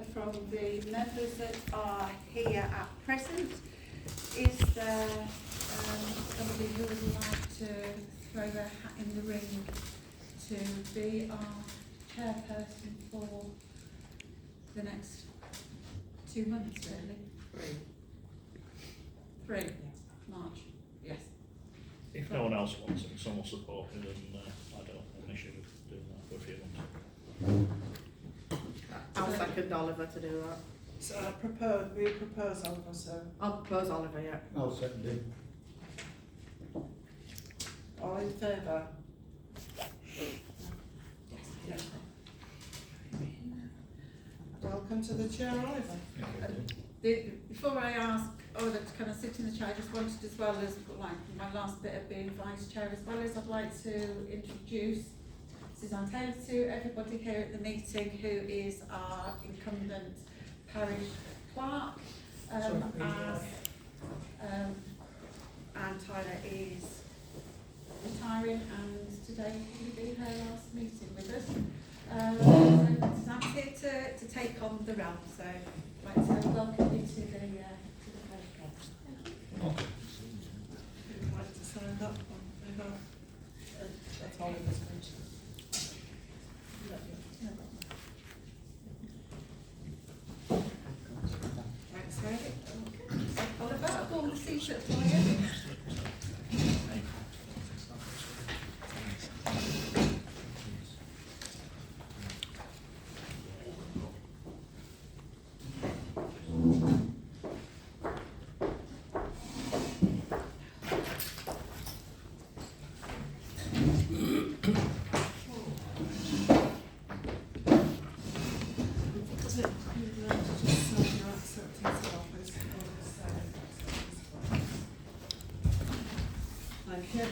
from the members that are here at present. Is there somebody who would like to throw their hat in the ring to be our chairperson for the next 2 months, really? Three. March. Yes. If no one else wants it, someone will support it, then I don't have an issue with doing that for a few months. I'll second Oliver to do that. So we propose Oliver, so I'll propose Oliver, yeah. I'll second it. all in favour? Yes. Welcome to the chair, Oliver. Before I ask Oliver to kind of sit in the chair, I just wanted, as well as like my last bit of being vice chair, as well as I'd like to introduce Suzanne Taylor to everybody here at the meeting, who is our incumbent parish clerk, and Tyler is retiring, and today will be her last meeting with us. So Suzanne's here to take on the realm, so I'd like to welcome you to the parish clerk. Would you like to sign that one? That's Oliver's mention. Thanks, Ray. Oliver, I've got the seat up for you. Is it you'd like to just sign your acceptance of office or just say thank you.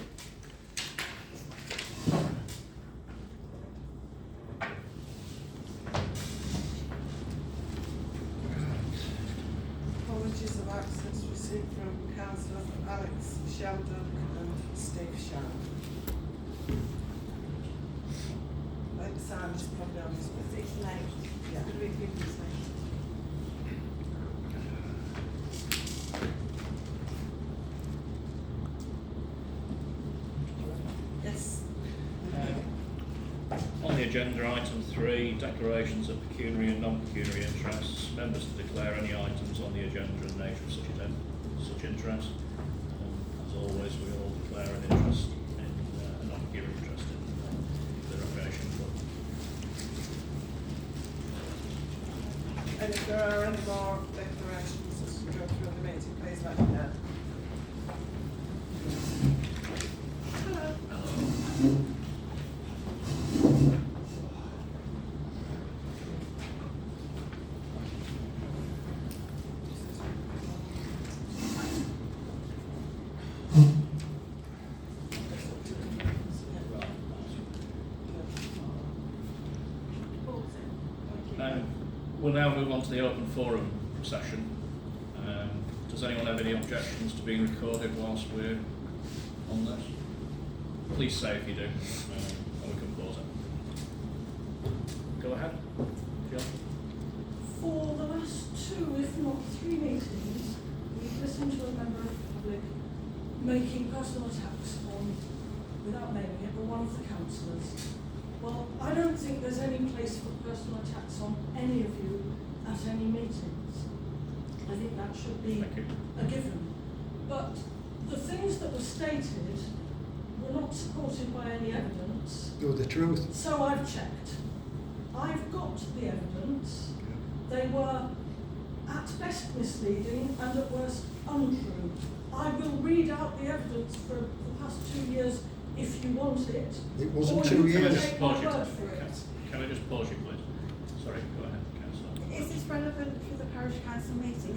Apologies of access received from Councillor Alex Sheldon and Steve Shan. I think Sam's probably on his way. It's late. Yeah. It's really good, isn't it? Yes. On the agenda, item 3, declarations of pecuniary and non-pecuniary interests. Members to declare any items on the agenda and nature of such interest. As always, we all declare an interest in a non-pecuniary interest in the recreation club. And if there are any more declarations as we go through the meeting, please let me know. We'll now move on to the open forum session. Does anyone have any objections to being recorded whilst we're on this? Please say if you do, and we can pause it. Go ahead, Jill. For the last 2, if not 3 meetings, we've listened to a member of the public making personal attacks on, without naming it, but one of the councillors. Well, I don't think there's any place for personal attacks on any of you at any meetings. I think that should be Thank you. a given. But the things that were stated were not supported by any evidence. You're the truth. So I've checked. I've got the evidence. They were at best misleading and at worst untrue. I will read out the evidence for the past 2 years if you want it. It wasn't Or 2 you Can I can years. just take my pause you? word for it. Can I just pause you, please? Sorry, go ahead, Councillor. Is this relevant for the parish council meeting?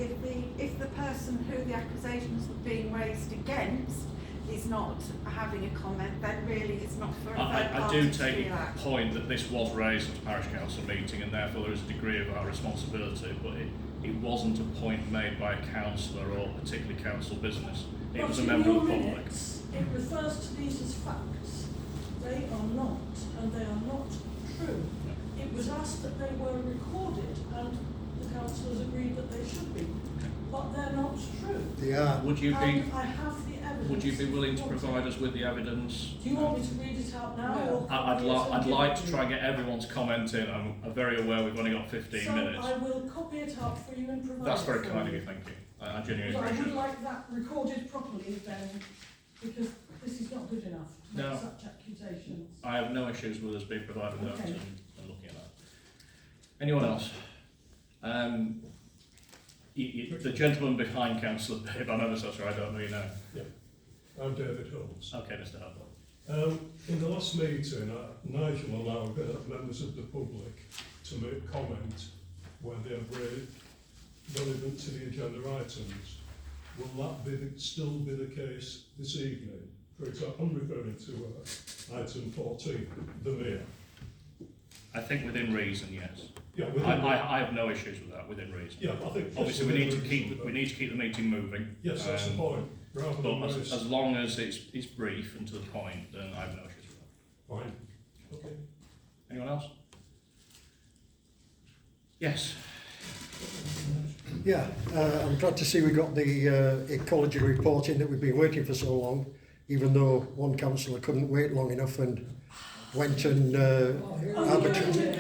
If the person who the accusations were being raised against is not having a comment, then really it's not for a third I party do to take do your that. point that this was raised at a parish council meeting, and therefore there is a degree of our responsibility, but it wasn't a point made by a councillor or particularly council business. It was a But member in of the your public. minutes, it refers to these as facts. They are not, and they are not true. It was asked that they were recorded, and councillors agreed that they should be, but they're not true. They are. Would you be, And I have the evidence. would you be willing to provide us with the evidence? Do you want me to read it out now? No. Or I'd like to try and get everyone's comment in. I'm very aware we've only got 15 minutes. So I will copy it out for you and provide That's it very for kind of you. you, thank you. I genuinely But I appreciate would it. like that recorded properly then, because this is not good enough to No. make such accusations. I have no issues with us being provided notes Okay. and looking at that. Anyone else? The gentleman behind Councillor Bibb, I'm ever so sorry, I don't know you know. I'm David Holmes. Okay, Mr. Hubble. In the last meeting, Nigel allowed members of the public to make comment when they have relevant to the agenda items. Will that still be the case this evening? For example, I'm referring to item 14, the mayor. I think within reason, yes. Yeah, I have no issues with that, within reason. yeah, I think Obviously, we need to keep the meeting moving. Yes, that's the point. Rather than But as long as it's brief and to the point, then I have no issues with that. fine. Okay. Anyone else? Yes. Yeah, I'm glad to see we got the ecology report in that we've been waiting for so long, even though one councillor couldn't wait long enough and went and arbitrarily.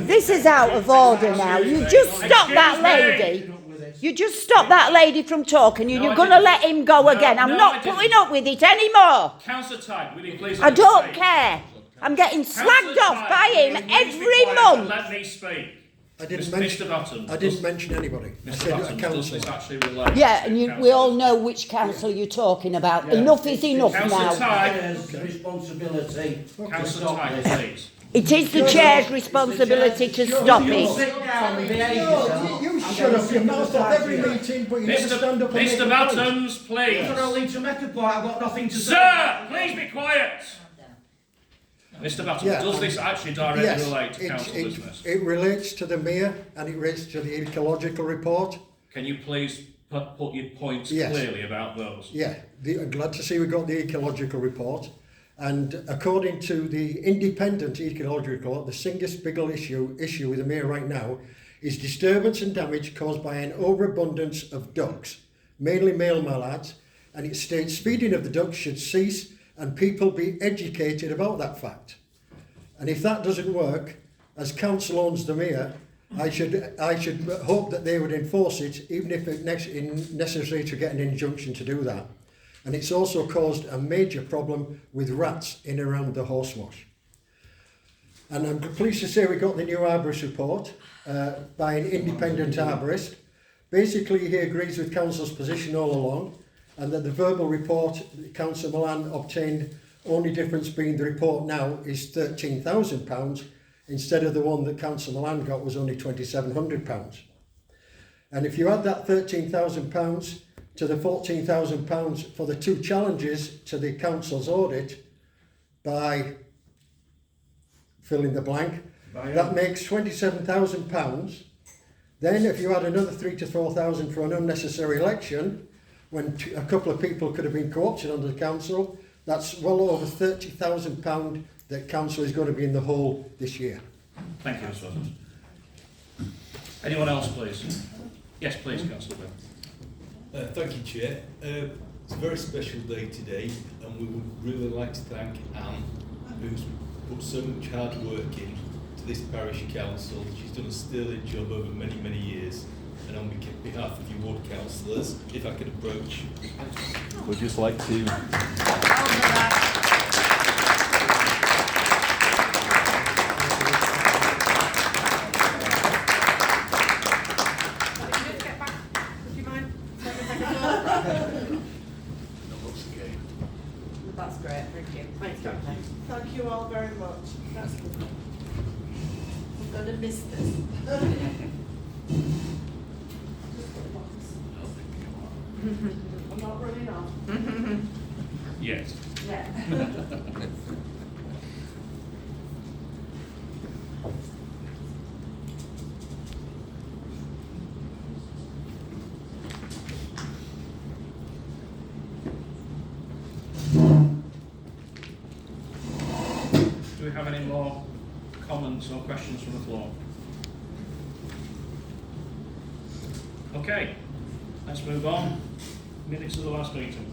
This is out of order now. You just stop that lady. You just stop that lady from talking and No, you're I going to didn't. let him go No, again. I'm no, I not didn't. putting up with it anymore. Councillor Tide, will you please I let me don't speak? care. I'm getting Councillor slagged off Tide, by will him you please be every quiet and month. Let me speak. I didn't Mr. mention. Button. I didn't mention anybody. I Mr. said a Button, does this councillor. actually relate Yeah, to and we councillors? all know which council you're talking about. Yeah. Enough is enough Councillor now. Tide, Chair's responsibility to Councillor stop Tide, this. please. It is the chair's responsibility to stop You it. sit down and behave No, yourself. you shut up your mouth off every meeting, but you never stand up and make Mr. a point. Buttons, please. You're only to make a point, I've got nothing to say. Sir, please be quiet. Mr. Buttons, Yeah, does this actually directly Yes, relate to council it business? relates to the mayor and it relates to the ecological report. Can you please put your points Yes. clearly about those? Yeah, I'm glad to see we got the ecological report. And according to the independent ecological report, the single biggest issue with the mayor right now is disturbance and damage caused by an overabundance of ducks, mainly male mallards, and it states feeding of the ducks should cease and people be educated about that fact. And if that doesn't work, as council owns the mayor, I should hope that they would enforce it, even if it's necessary to get an injunction to do that. And it's also caused a major problem with rats in and around the horse wash. And I'm pleased to say we got the new arborist report by an independent arborist. Basically, he agrees with council's position all along, and that the verbal report that Councillor Milan obtained, only difference being the report now is £13,000 instead of the one that Councillor Milan got was only £2,700. And if you add that £13,000 to the £14,000 for the two challenges to the council's audit by fill in the blank, that makes £27,000. Then if you add another 3,000 to 4,000 for an unnecessary election, when a couple of people could have been co-opted under the council, that's well over £30,000 that council is going to be in the hole this year. Thank you, Mr. Buttons. Anyone else, please? Yes, please, Councillor Bill. Thank you, Chair. It's a very special day today, and we would really like to thank Anne, who's put so much hard work in to this parish council. She's done a sterling job over many, many years. And on behalf of your ward councillors, if I could approach, we'd just like to... That's great, thank you. Thanks, Doctor. Thank you all very much. That's good. I'm going to miss this. I'm not running off. Yes. Yeah. Do we have any more comments or questions from the floor? Okay, let's move on. Minutes of the last meeting.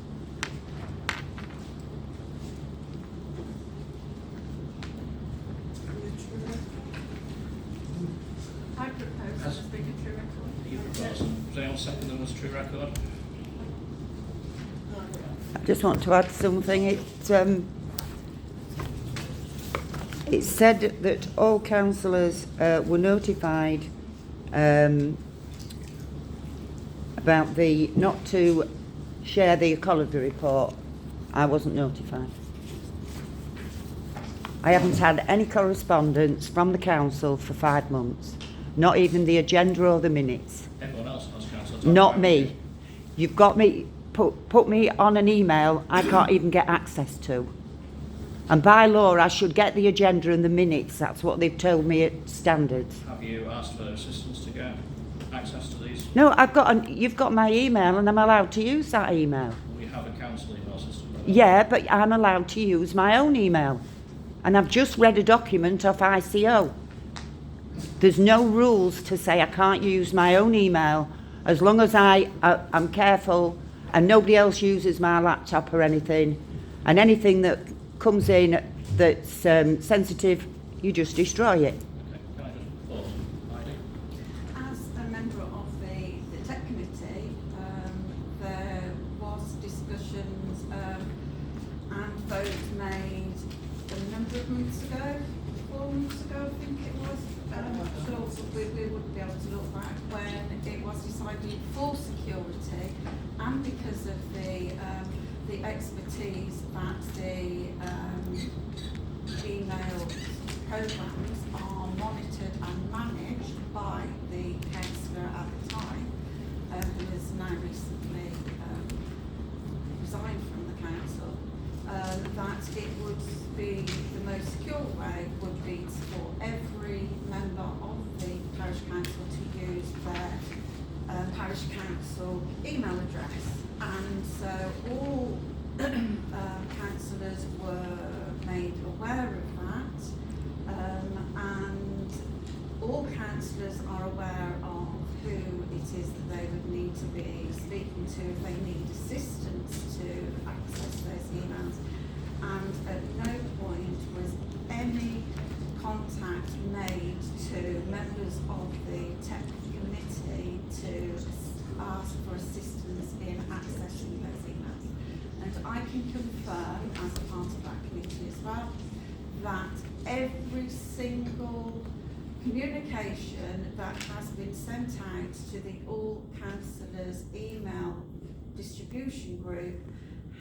I propose Has- as being a true record. You propose. Does anyone second them as true record? I just want to add something. It said that all councillors were notified about the not to share the ecology report. I wasn't notified. I haven't had any correspondence from the council for 5 months. Not even the agenda or the minutes. Everyone else has, councillor. Not me. You've got me, put me on an email I can't even get access to. And by law, I should get the agenda and the minutes. That's what they've told me at standards. Have you asked for assistance to get access to these? No, you've got my email and I'm allowed to use that email. We have a council email system. Yeah, but I'm allowed to use my own email. And I've just read a document off ICO. There's no rules to say I can't use my own email as long as I'm careful and nobody else uses my laptop or anything. And anything that comes in that's sensitive, you just destroy it. Okay, can I just pause? Heidi? As a member of the tech committee, there was discussions and votes made a number of months ago, 4 months ago I think it was. So we would be able to look back when it was decided for security and because of the expertise that the email programs are monitored and managed by the councillor at the time, who has now recently resigned from the council, that it would be the most secure way would be for every member of the parish council to use their parish council email address. And so all councillors were made aware of that, and all councillors are aware of who it is that they would need to be speaking to if they need assistance to access those emails. And at no point was any contact made to members of the tech committee to ask for assistance in accessing those emails. And I can confirm, as a part of that committee as well, that every single communication that has been sent out to the all councillors email distribution group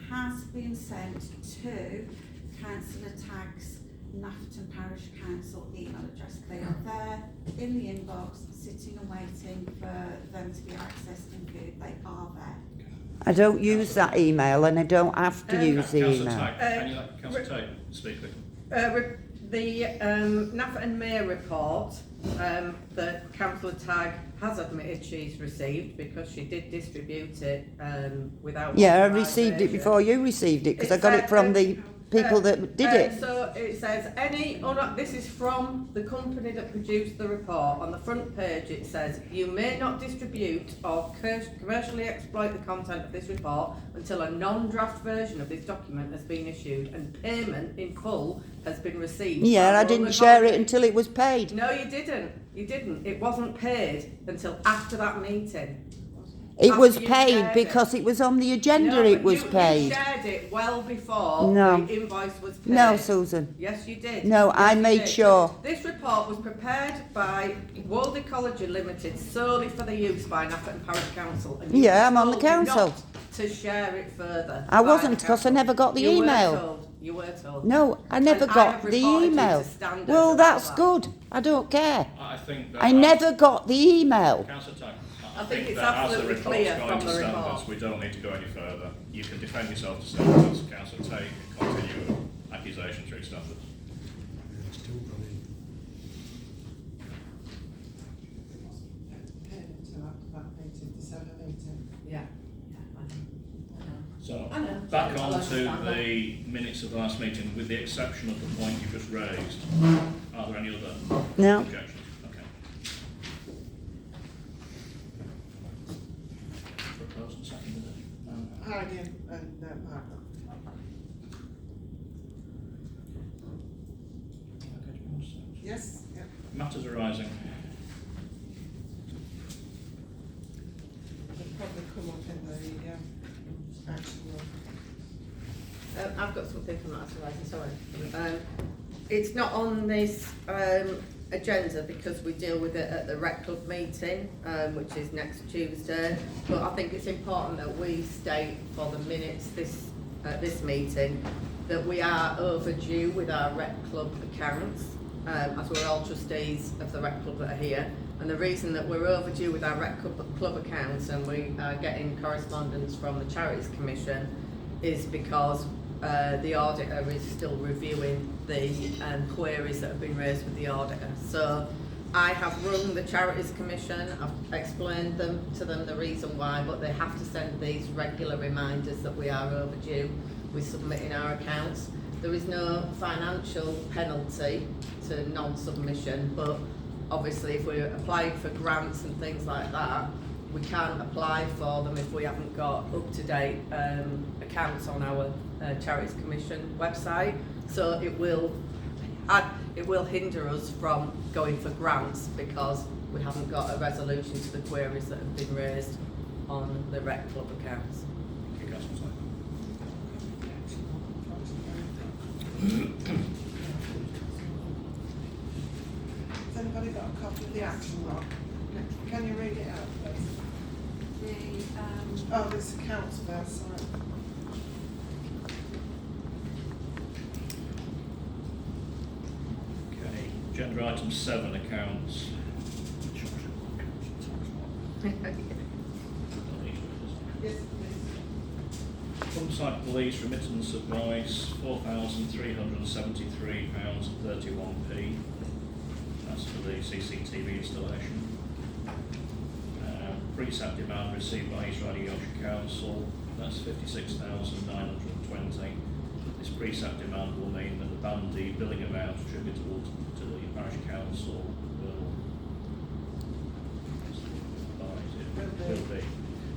has been sent to Councillor Tagg's Nafton Parish Council email address. They are there in the inbox, sitting and waiting for them to be accessed and viewed. They are there. I don't use that email and I don't have to use the Councillor email. Tagg, can you let Councillor Tate speak quickly? The Nafton Mayor report that Councillor Tagg has admitted she's received because she did distribute it without. Yeah, I received it before you received it because I got it from the people that did it. So it says this is from the company that produced the report. On the front page it says, you may not distribute or commercially exploit the content of this report until a non-draft version of this document has been issued and payment in full has been received. Yeah, by I all didn't the share it companies. until it was paid. No, you didn't. You didn't. It wasn't paid until after that meeting. It was After you paid shared because it was on the agenda, No, it but was you paid. shared it well before No. the invoice was paid. No, Susan. Yes, you did. No, Yes, I you made did. sure. This report was prepared by World Ecology Limited solely for the use by Nafton Parish Council. And you Yeah, I'm on the told me council. not to share it further. I by wasn't the because I council. never got the You were email. told. You were told. No, I never And I got have the reported you to email. standards Well, about that's that. good. I don't care. I think that I never got the email. Councillor Tagg, I think it's that as the absolutely report's clear gone from into the standards, report. we don't need to go any further. You can defend yourself to standards. Councillor Tate, continue accusation through standards. Still running. Until after that meeting, December meeting. Yeah. So, I know. back I on to understand that. the minutes of the last meeting, with the exception of the point you just raised. Are there any other No. objections? Okay. Heidi and Margaret. Yes, yeah. Matters arising. They'll probably come up in the action room. I've got something from that, sorry. It's not on this agenda because we deal with it at the Rec Club meeting, which is next Tuesday. But I think it's important that we state for the minutes this meeting that we are overdue with our Rec Club accounts, as we're all trustees of the Rec Club that are here. And the reason that we're overdue with our Rec Club accounts and we are getting correspondence from the Charities Commission is because the auditor is still reviewing the queries that have been raised with the auditor. So I have rung the Charities Commission, I've explained to them the reason why, but they have to send these regular reminders that we are overdue with submitting our accounts. There is no financial penalty to non-submission, but obviously if we're applying for grants and things like that, we can't apply for them if we haven't got up-to-date accounts on our Charities Commission website. So it will hinder us from going for grants because we haven't got a resolution to the queries that have been raised on the Rec Club accounts. Okay, Councillor Slater. Has anybody got a copy of the action log? Can you read it out, please? Oh, there's accounts there, sorry. Okay, agenda item 7, accounts. Yes, please. Plumside Police remittance advice, £4,373.31p. That's for the CCTV installation. Pre-sat demand received by East Riding Yorkshire Council, that's 56,920. This pre-sat demand will mean that the bandy billing amount attributable to the parish council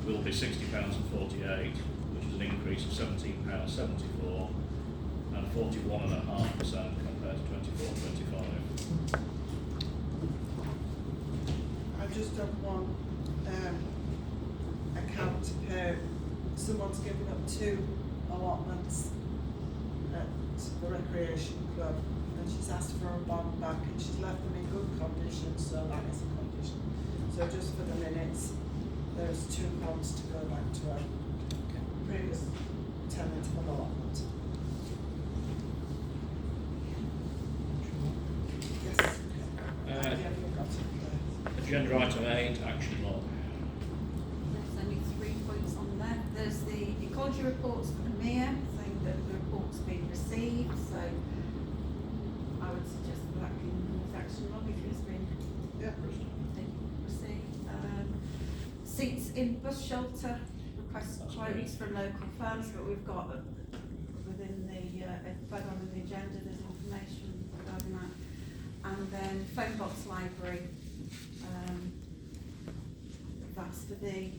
will be £60.48, which is an increase of £17.74 and 41.5% compared to 24.25. I just have one account to pay. Someone's given up 2 allotments at the recreation club and she's asked for a bond back and she's left them in good condition, so that is a condition. So just for the minutes, there's 2 bonds to go back to a previous tenant of an allotment. Yes. Have you got it there? Agenda item 8, action log. There's only 3 points on there. There's the ecology reports from the mayor saying that the report's been received, so I would suggest that can move action log if it's been Yeah. received. Seats in bus shelter, request quotes from local firms, but we've got within the further on in the agenda there's information regarding that. And then phone box library, that's for the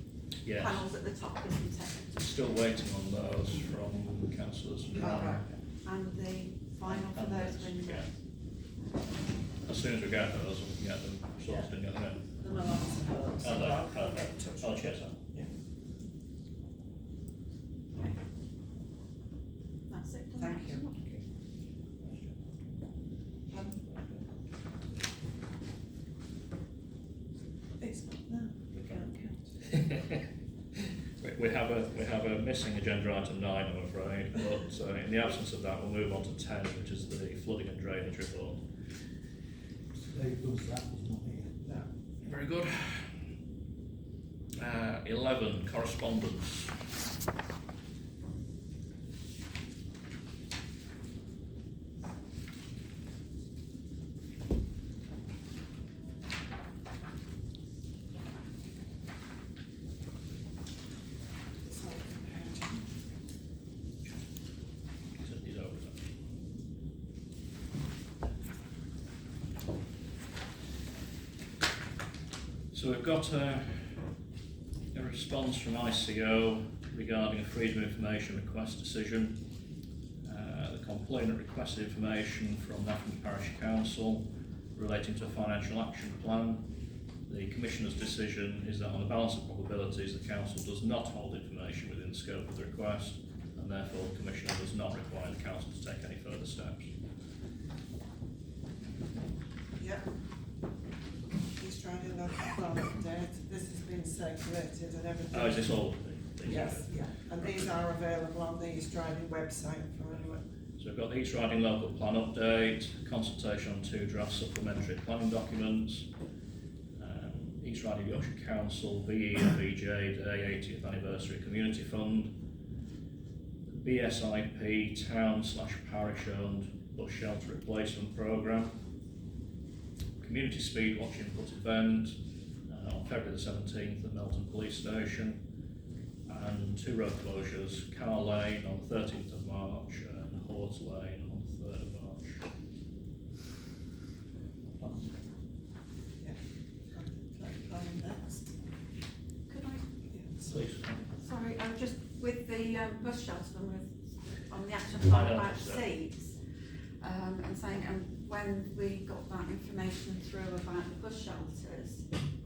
Yes. panels at the top, isn't it? Still waiting on those from councillors. And the final for those windows. Yeah. As soon as we get those, we can get them sorted and get them in. Then I'll answer those. I'll I'll get in touch I'll with check you. that. That's it. done. Thank you. It's not there. We can't count. We have a missing agenda item 9, I'm afraid, but in the absence of that, we'll move on to 10, which is the flooding and drainage report. Very good. 11, correspondence. It's not compared. He's over there. So we've got a response from ICO regarding a freedom of information request decision. The complainant requested information from Nottingham Parish Council relating to a financial action plan. The Commissioner's decision is that on the balance of probabilities, the Council does not hold information within the scope of the request, and therefore the Commissioner does not require the Council to take any further steps. Yep. East Riding Local Plan update, this has been circulated and everything. Oh, is this all? These Yes, yeah, and these are available on the East Riding website for anyone. So we've got the East Riding Local Plan update, consultation on 2 draft supplementary planning documents, East Riding Yorkshire Council, VE and VJ Day 80th Anniversary Community Fund, BSIP Town/Parish Owned Bus Shelter Replacement Programme, Community Speed Watch Input Event on February the 17th at Melton Police Station, and 2 road closures, Carr Lane on the 13th of March and Hords Lane on the 3rd of March. Planning next. Could I, Please. sorry, just with the bus shelter on the action plan about seats, and saying, when we got that information through about the bus shelters,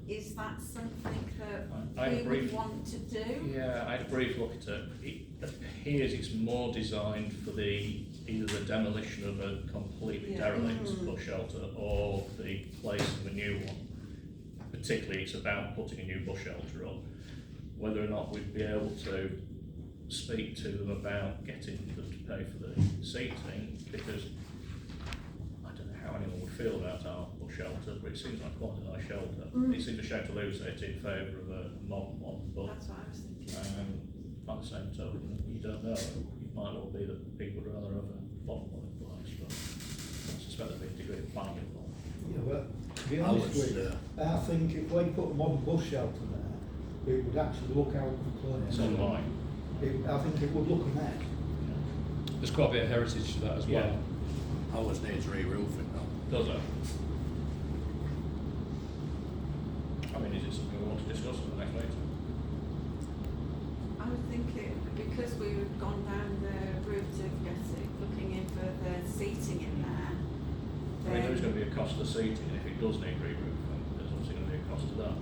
is that something that we would want to do? Yeah, I had a brief look at it. It appears it's more designed for either the demolition of a completely derelict bus shelter or the place of a new one. Particularly, it's about putting a new bus shelter up. Whether or not we'd be able to speak to them about getting them to pay for the seating, because I don't know how anyone would feel about our bus shelter, but it seems like quite a nice shelter. It seems a shame to lose it in favour of a modern one, but That's what I was thinking. by the same token, you don't know. It might well be that people would rather have a modern one in place, but I suspect there'll be a degree of planning involved. Yeah, but to be honest with you, I think if we put a modern bus shelter there, it would actually look out of place. It's online. I think it would look a mess. There's quite a bit of heritage to that as well. Yeah. Always needs re-roofing though. Does it? I mean, is it something we want to discuss at the next meeting? I would think because we've gone down the route of looking in for the seating in there, I mean, there's going to be a cost to seating, if it does need re-roofing, there's obviously going to be a cost to that.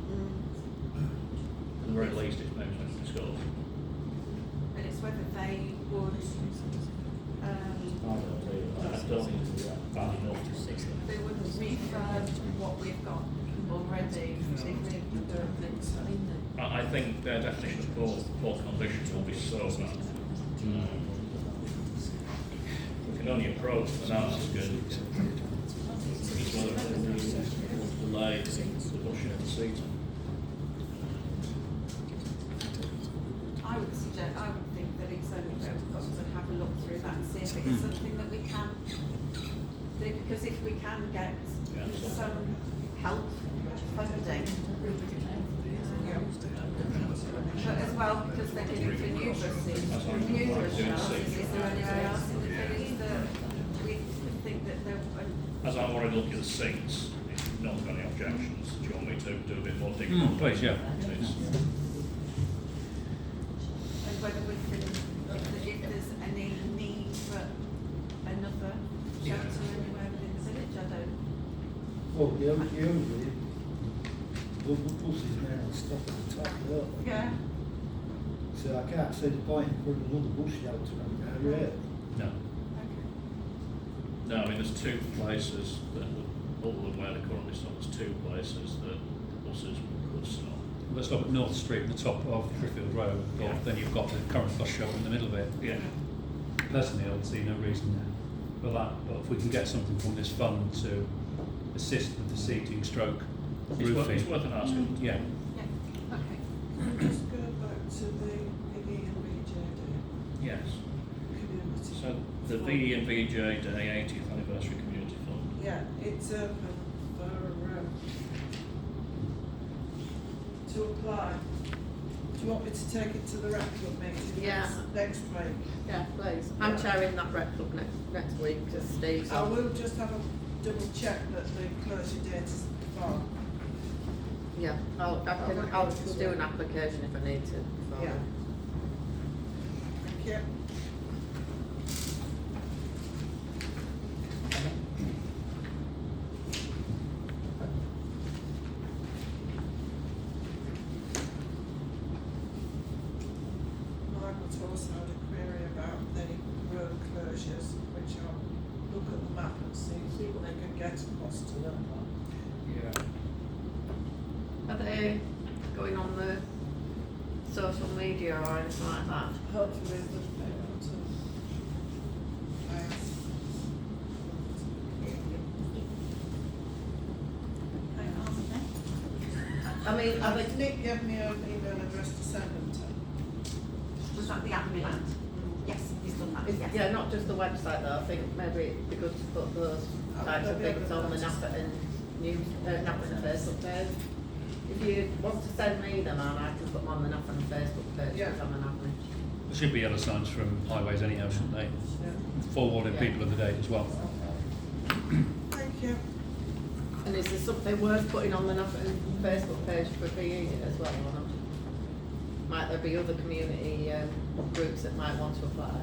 At the very least, it's maybe something to discuss. and it's whether they would, I don't think it's bad enough. they wouldn't refurb what we've got already, particularly the I think their definition of poor condition will be so bad. We can only approach and ask and it's whether they will delay the pushing of the seating. I would think that it's only fair we've got to have a look through that and see if it is something that we can do, because if we can get some help funding, but as well, because they're doing for new buses, new bus shelters, is there anywhere else in the village that we think that there would? As I'm already looking at the seats, if no one's got any objections, do you want me to do a bit more digging? Please, yeah. And whether we can, if there's any need for another shelter anywhere within the village, I don't. Well, usually, the buses now stop at the top, don't they? Yeah. So I can't see the point in putting another bus shelter on there, really. No. Okay. No, I mean, there's 2 places that would, other than where they currently stop, there's 2 places that buses could stop. Let's look at North Street at the top of Driffield Road, Yeah. then you've got the current bus shelter in the middle of it. Yeah. Personally, I would see no reason for that, but if we can get something from this fund to assist with the seating stroke roofing. It's worth an asking. Yeah. Yeah, okay. Just go back to the VE and VJ Day Yes. community. So the VE and VJ Day 80th Anniversary Community Fund. Yeah, it's open for to apply. Do you want me to take it to the rec club meeting Yeah. next week? Yeah, please. I'm chairing that rec club next week, because Steve's I will just have a double check that the closure date is before. Yeah, I'll do an application if I need to. Yeah. you. Margaret also had a query about the road closures, which I'll look at the map and see what they can get across to them. Yeah. Are they going on the social media or anything like that? Hopefully they'll be able to. I mean, are they, Nick gave me an email address to send them to. Was that the admin? Yes, he's done that, is, yes. yeah, not just the website though, I think maybe it'd be good to put those types of things on the Nafferton news, Nafferton Facebook page. If you want to send me them on, I can put them on the Nafferton Facebook page, Yeah. because I'm an admin. There should be yellow signs from highways anyhow, shouldn't they? Forewarning Yeah. people of the day as well. Thank you. And is there something worth putting on the Nafferton Facebook page for PE as well, or not? Might there be other community groups that might want to apply?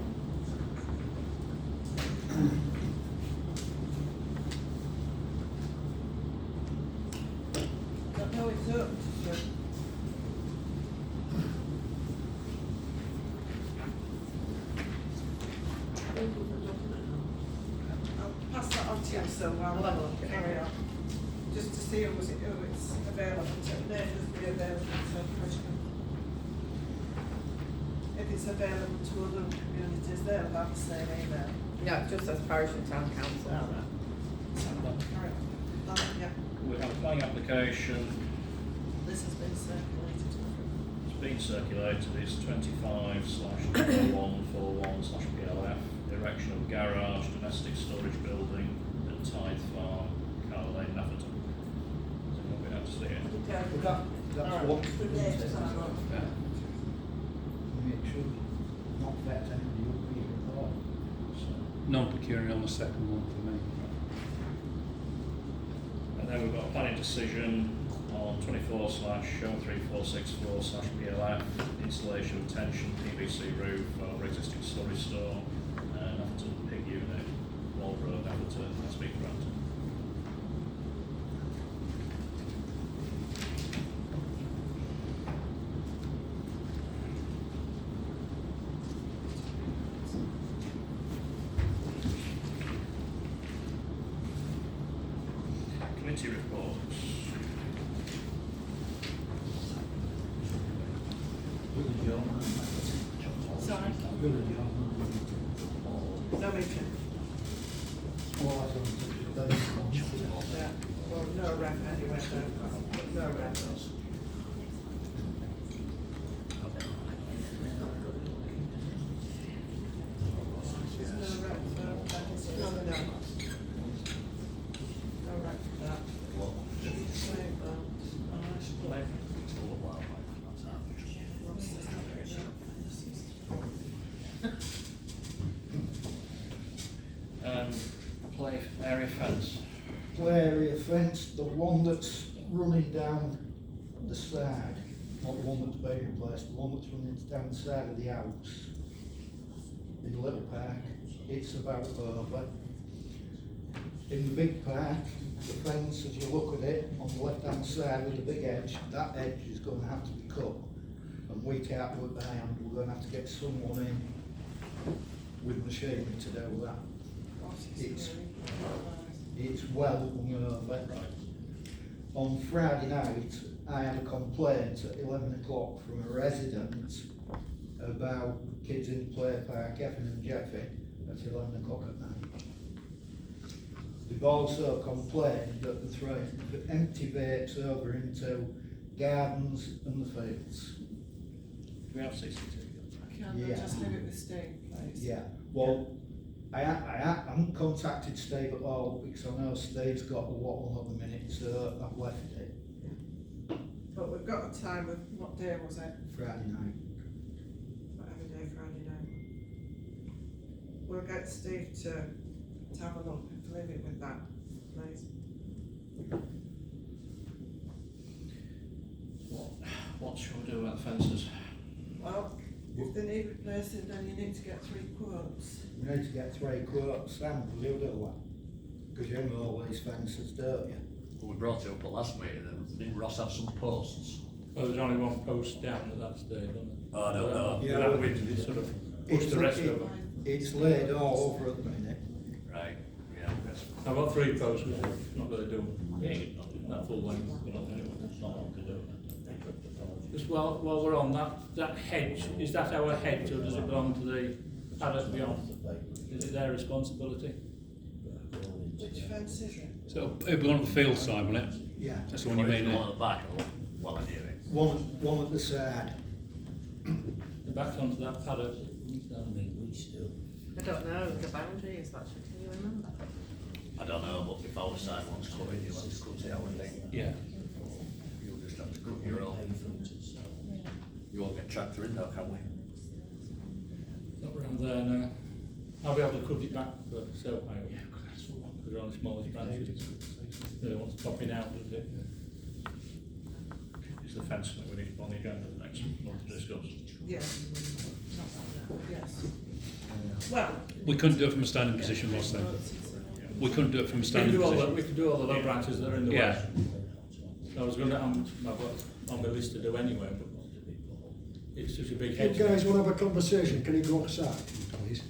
I don't know it's up to. I'll pass that on to you, so I'll have a look I'll at it. carry on. Just to see who it's available to, may just be available to Christian. If it's available to other communities, they'll have the same email. No, it just says parish and town council. So, carry on. Yeah, We have a planning application. this has been circulated. It's been circulated, it's 25/4141/PLF, erection of garage, domestic storage building at Tithe Farm, Carl Lane, Nafferton. Has anyone been out to see it? That's what. Yeah. It should not affect anybody up here at all. Non-pecuniary on the second one for me. And then we've got a planning decision on 24/03464/PLF, installation of tension PVC roof over existing storage store, Nafferton Pig Unit, Wald Road, Nafferton, that's been granted. Committee reports. Sorry, no meeting. Yeah, well, no rep anyway, no rep. No rep for that, no. No rep for that. Save that. Play area fence. Play area fence, the one that's running down the side, not the one that's being replaced, the one that's running down the side of the house. In the little park, it's about over. In the big park, the fence, as you look at it, on the left hand side with the big edge, that edge is going to have to be cut. And we can't do it by hand, we're going to have to get someone in with machinery to do that. It's well over. On Friday night, I had a complaint at 11 o'clock from a resident about kids in the play park, Effin and Jeffy, at 11 o'clock at night. They've also complained that they're throwing empty vapes over into gardens and the fields. Do we have CCTV? Can you Yeah. just leave it with Steve, please? Yeah, well, I haven't contacted Steve at all because I know Steve's got a lot on at the minute, so I've left it But we've got a time of, what day was it? Friday night. Whatever day, Friday night. We'll get Steve to have a look, leave it with that, please. What should we do about the fences? Well, We've if they need replacing, then you need to get 3 quotes. We need to get 3 quotes, Sam, will you do that? Because you know all these fences, don't you? Well, we brought it up at last meeting, and didn't Ross have some posts? Well, there's only one post down at that stage, isn't there? Oh, I don't know. Yeah, That well, wind, it sort of pushed the rest of them. It's laid all over at the minute. Right, yeah. I've got 3 posts, which I've not going to do that full length. Just while we're on that hedge, is that our hedge or does it belong to the paddock beyond? Is it their responsibility? Which fence is it? So it belongs to the field side, will it? Yeah. That's the one you mean, One at the back, or well, I hear it. One at the side. The back onto that paddock. I don't know, the boundary is that, can you remember? I don't know, but if our side wants cut it, you'll have to cut it, I would think. Yeah. You'll just have to cut your own. You won't get tractor in though, can we? Not round there now. I'll be able to cut it back for sale hire. Yeah, because they're on the smallest branches. Really wants topping out, does it? Is the fence that we need on the agenda next month to discuss? Yes. Yes. Well, We couldn't do it from a standing position, Ross, then. We couldn't do it from a We standing position. can do all the low branches that are in the Yeah. way. I was going to, I've got on my list to do anyway, but it's such a big If hedge. you guys want to have a conversation, can you go outside, please?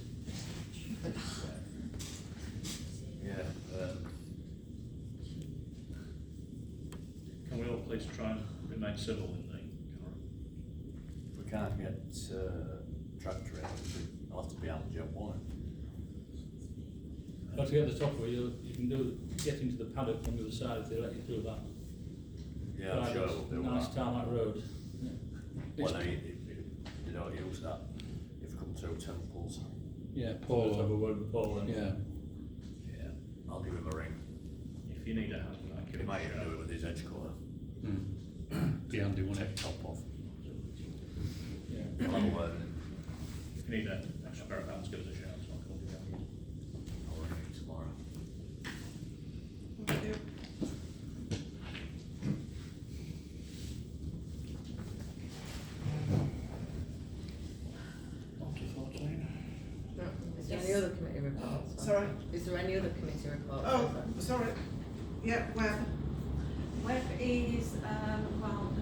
Yeah. Can we all please try and remain civil in the If we can't get tractor in, I'll have to be on the job, won't But to get the top of it, you can get into the paddock on the other side if they let you through that. Yeah, I'm sure we'll do Nice that. tarmac road. Well, they don't use that. You've come through Temples. Yeah, Let's have a Paul. word with Paul then. Yeah. Yeah, I'll give him a ring. If you need a hand, I'll give He it might a even shout. do it with his edge cutter. The Andy one. Take top off. Yeah. I'll, If you need an extra pair of hands, give us a shout, so I'll call you down. I'll ring him tomorrow. thank you. On to 14. No. Is there any other committee reports? Sorry. Is there any other committee reports? Oh, sorry. Yeah, where? Web is, well,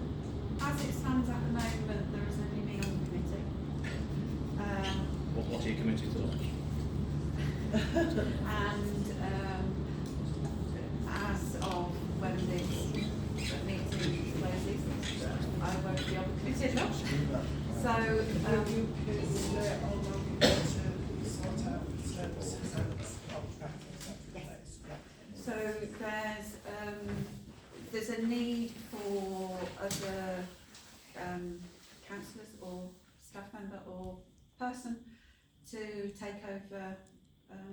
as it stands at the moment, there is only me on the committee. What are your committee thoughts? And as of when this meeting closes, I won't be on the committee at all. So, Will you please let all know you want to sort out services and contractors? Yes. So there's a need for other councillors or staff member or person to take over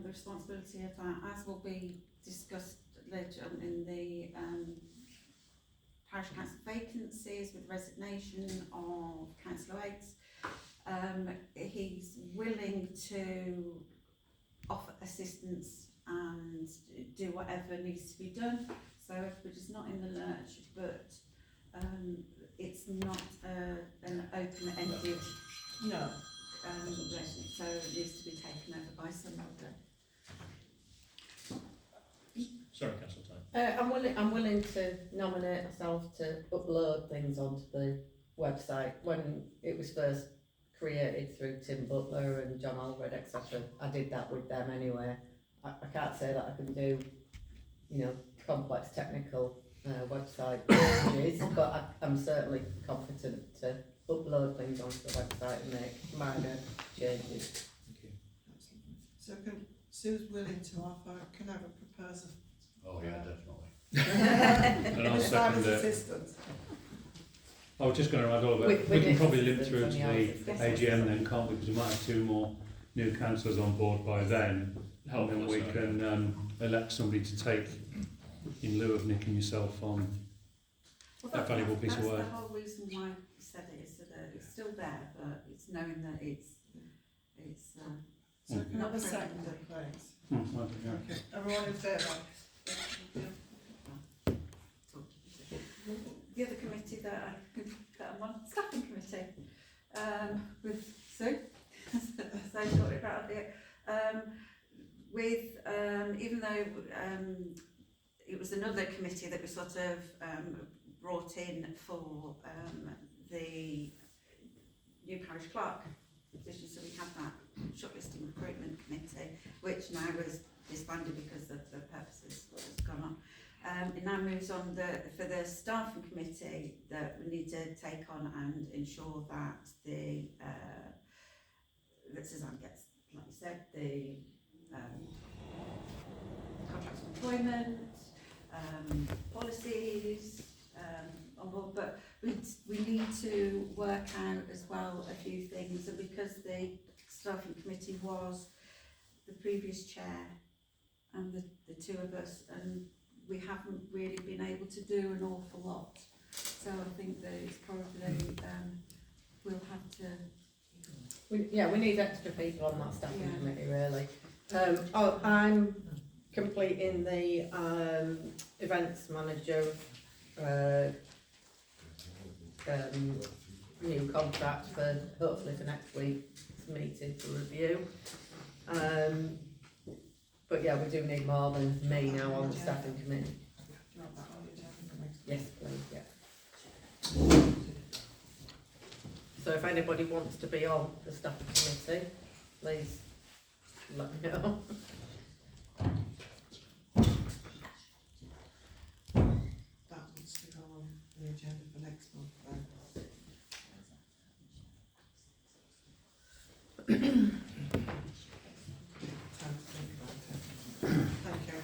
the responsibility of that, as will be discussed later on in the parish council vacancies with resignation of councillor Oates. He's willing to offer assistance and do whatever needs to be done, so everybody's not in the lurch, but it's not an open-ended No. relation, so it needs to be taken over by somebody. Sorry, Councillor Tyne. I'm willing to nominate myself to upload things onto the website. When it was first created through Tim Butler and John Alred, etc., I did that with them anyway. I can't say that I can do, complex technical website changes, but I'm certainly competent to upload things onto the website and make minor changes. So Sue's willing to offer, can I have a proposal? Oh, yeah, definitely. And I'll second it. Assistance. I was just going to add all of it. With We can this probably link assistance through on to the the hours. AGM then, can't we? Because we might have 2 more new councillors on board by then. And then we can elect somebody to take in lieu of Nick and yourself on that valuable piece of work. That's the whole reason why I said it, is so that it's still there, but it's knowing that it's So can I have a Not seconder, please? Yeah. Okay, everyone in favour? the other committee that I'm on, staffing committee, with Sue, so sorry about it. Even though it was another committee that was sort of brought in for the new parish clerk position, so we had that shortlisting recruitment committee, which now was disbanded because of the purposes what has gone on. It now moves on for the staffing committee that we need to take on and ensure that that Suzanne gets, like you said, the contracts of employment, policies on board, but we need to work out as well a few things, and because the staffing committee was the previous chair and the two of us, and we haven't really been able to do an awful lot, so I think that it's probably we'll have to. We need extra people on that staffing Yeah. committee, really. I'm completing the events manager new contract for hopefully for next week's meeting to review. But yeah, we do need more than me now on the staffing committee. Do you want that on the agenda for next Yes, please, yeah. So if anybody wants to be on the staffing committee, please let me know. That needs to go on the agenda for next month then. Time to think about it. Thank you.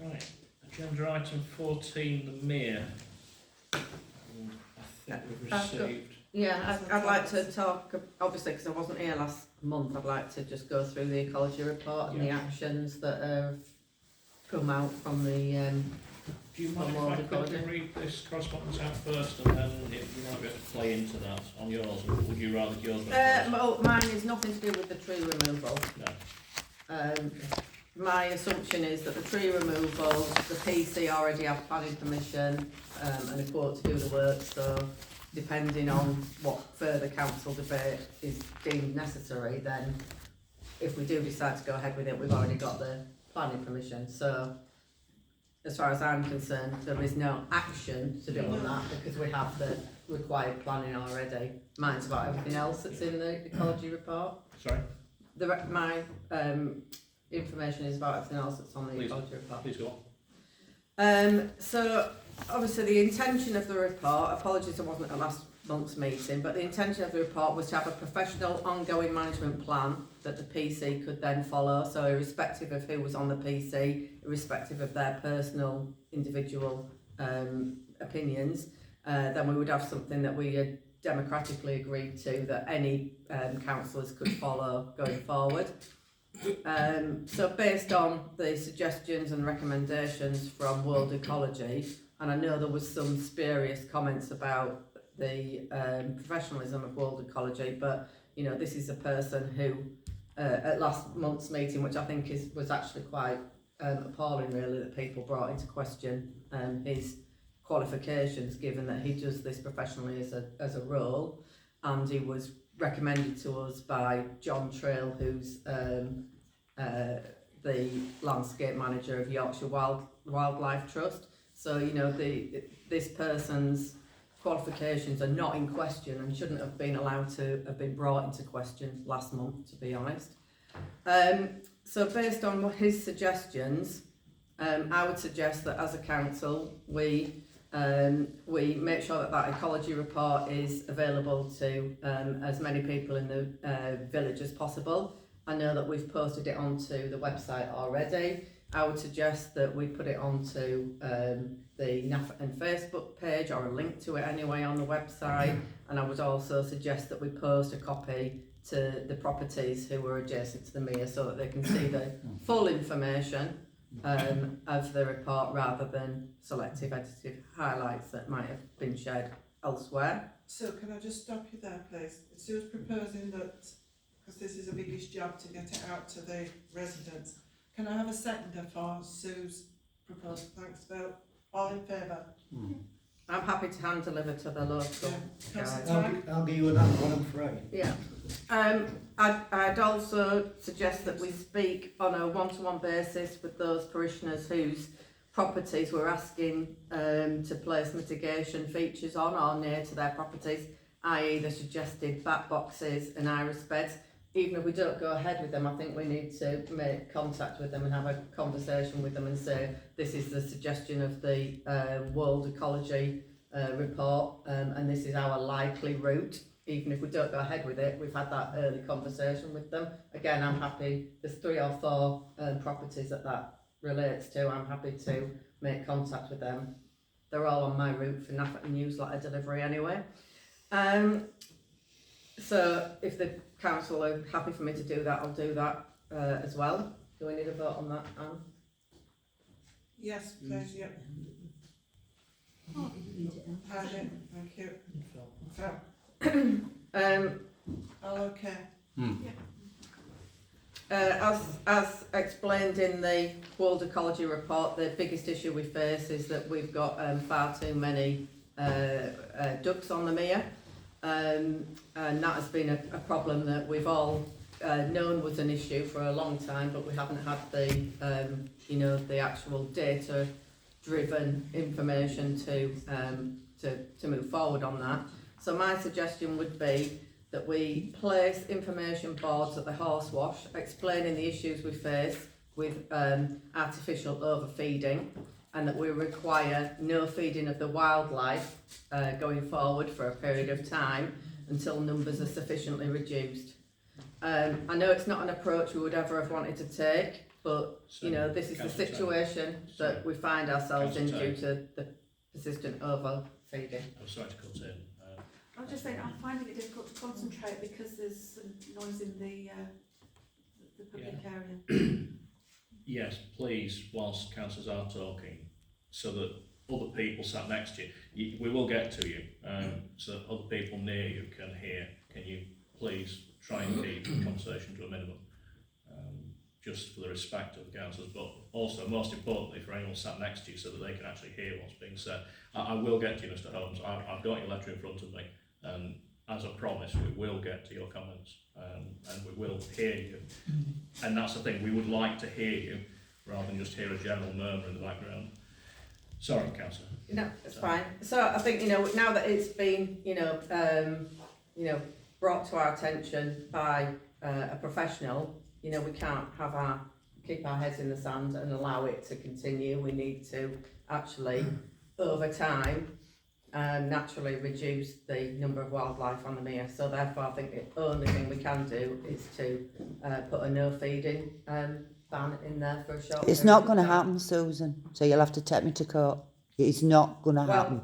Right, agenda item 14, the mayor. I think we've I've got- received. Yeah, I'd like to talk, obviously because I wasn't here last month, I'd like to just go through the ecology report and the Yeah. actions that have come out from the Do you mind From if I World quickly Ecology. read this correspondence out first, and then if you might be able to play into that on yours, or would you rather yours went first? well, mine is nothing to do with the tree removal. No. My assumption is that the tree removal, the PC already have planning permission and a quote to do the work, so depending on what further council debate is deemed necessary, then if we do decide to go ahead with it, we've already got the planning permission. So as far as I'm concerned, there is no action to do on that because we have the required planning already. Mine's about everything else that's in the ecology report. Sorry? My information is about everything else that's on the Please. ecology report. Please go on. So obviously the intention of the report, apologies I wasn't at last month's meeting, but the intention of the report was to have a professional ongoing management plan that the PC could then follow, so irrespective of who was on the PC, irrespective of their personal individual opinions, then we would have something that we had democratically agreed to that any councillors could follow going forward. So based on the suggestions and recommendations from World Ecology, and I know there was some spurious comments about the professionalism of World Ecology, but you know, this is a person who at last month's meeting, which I think was actually quite appalling really, that people brought into question his qualifications, given that he does this professionally as a role, and he was recommended to us by John Trail, who's the landscape manager of Yorkshire Wildlife Trust. So you know, this person's qualifications are not in question and shouldn't have been allowed to have been brought into question last month, to be honest. So based on his suggestions, I would suggest that as a council we make sure that ecology report is available to as many people in the village as possible. I know that we've posted it onto the website already. I would suggest that we put it onto the NAF and Facebook page, or a link to it anyway on the website, and I would also suggest that we post a copy to the properties who are adjacent to the mere, so that they can see the full information of the report rather than selective edited highlights that might have been shared elsewhere. So can I just stop you there, please? Sue's proposing that, because this is a biggish job to get it out to the residents, can I have a seconder for Sue's proposal? Thanks, Bill. All in favour? I'm happy to hand deliver to the local guys. I'll give you that one, I'm afraid. Yeah. I'd also suggest that we speak on a one-to-one basis with those parishioners whose properties we're asking to place mitigation features on or near to their properties, i.e. the suggested bat boxes and iris beds. Even if we don't go ahead with them, I think we need to make contact with them and have a conversation with them and say, this is the suggestion of the World Ecology report, and this is our likely route. Even if we don't go ahead with it, we've had that early conversation with them. Again, I'm happy, there's 3 or 4 properties that relates to. I'm happy to make contact with them. They're all on my route for NAFTA newsletter delivery anyway. So if the council are happy for me to do that, I'll do that as well. Do we need a vote on that, Anne? Yes, please, yeah. Thank you. All okay. As explained in the World Ecology report, the biggest issue we face is that we've got far too many ducks on the mere, and that has been a problem that we've all known was an issue for a long time, but we haven't had the the actual data-driven information to move forward on that. So my suggestion would be that we place information boards at the horse wash explaining the issues we face with artificial overfeeding, and that we require no feeding of the wildlife going forward for a period of time until numbers are sufficiently reduced. I know it's not an approach we would ever have wanted to take, but this is the situation that we find ourselves in due to the persistent overfeeding. I'm sorry to cut in. I'm just saying, I'm finding it difficult to concentrate because there's some noise in the public area. Yes, please, whilst councillors are talking, so that other people sat next to you, we will get to you, so that other people near you can hear. Can you please try and keep the conversation to a minimum, just for the respect of the councillors, but also, most importantly, for anyone sat next to you, so that they can actually hear what's being said. I will get to you, Mr. Holmes. I've got your letter in front of me, and as I promised, we will get to your comments, and we will hear you. And that's the thing, we would like to hear you, rather than just hear a general murmur in the background. Sorry, councillor. No, it's fine. So I think now that it's been brought to our attention by a professional, we can't keep our heads in the sand and allow it to continue. We need to actually, over time, naturally reduce the number of wildlife on the mere. So therefore, I think the only thing we can do is to put a no feeding ban in there for a short. It's not going to happen, Susan. So you'll have to take me to court. It's not going to happen.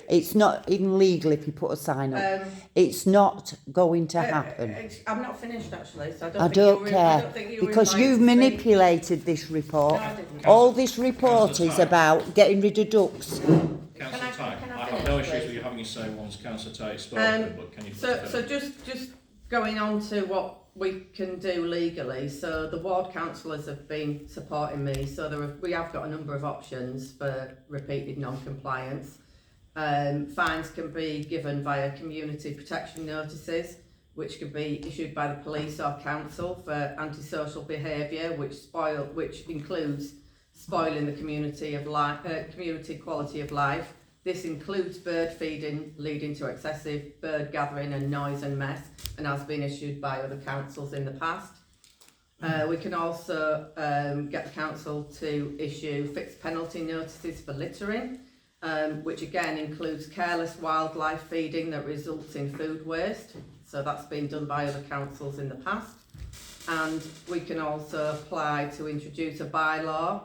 It's not even legal if you put a sign up. It's not going to happen. I'm not finished actually, so I don't care, because you've manipulated this report. No, I didn't. All this report is about getting rid of ducks. Councillor Tighe, I have no issues with you having your say once Councillor Tighe spoken, but can you So just going on to what we can do legally. So the ward councillors have been supporting me. So we have got a number of options for repeated non-compliance. Fines can be given via community protection notices, which can be issued by the police or council for antisocial behaviour, which includes spoiling the community quality of life. This includes bird feeding, leading to excessive bird gathering and noise and mess, and has been issued by other councils in the past. We can also get the council to issue fixed penalty notices for littering, which again includes careless wildlife feeding that results in food waste. So that's been done by other councils in the past. And we can also apply to introduce a bylaw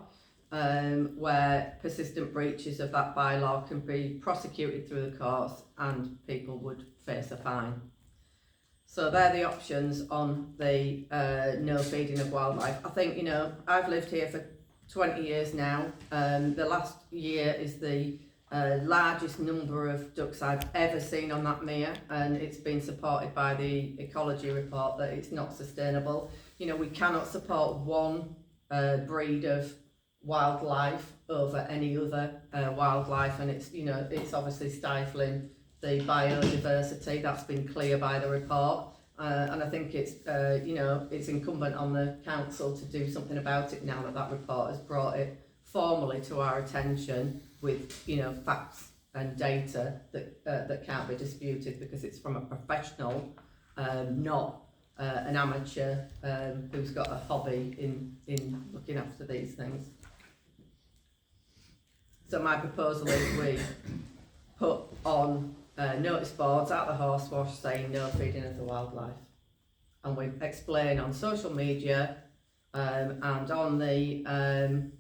where persistent breaches of that bylaw can be prosecuted through the courts and people would face a fine. So they're the options on the no feeding of wildlife. I think, I've lived here for 20 years now. The last year is the largest number of ducks I've ever seen on that mere, and it's been supported by the ecology report that it's not sustainable. We cannot support one breed of wildlife over any other wildlife, and it's, you know, it's obviously stifling the biodiversity. That's been clear by the report, and I think it's you know, it's incumbent on the council to do something about it now that that report has brought it formally to our attention with, you know, facts and data that can't be disputed, because it's from a professional, not an amateur who's got a hobby in looking after these things. So my proposal is we put on notice boards at the horse wash saying no feeding of the wildlife, and we explain on social media and on the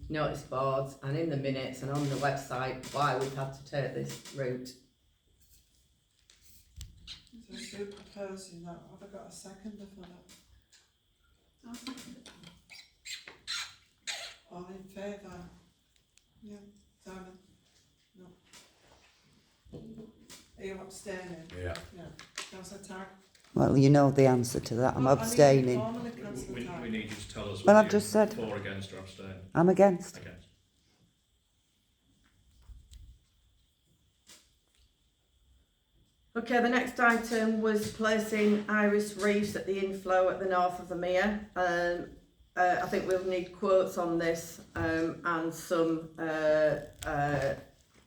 notice boards and in the minutes and on the website why we've had to take this route. So you're proposing that, have I got a seconder for that? I'll second it. All in favour? Yeah, Simon? No. Are you abstaining? Yeah. Yeah. Councillor Tagg? Well, you know the answer to that. I'm Oh, I need you abstaining. formally, Councillor We Tagg. need you to tell us Well, whether I've just you're said- for, against, or abstain. I'm against. Against. Okay, the next item was placing iris reefs at the inflow at the north of the Mere. I think we'll need quotes on this and some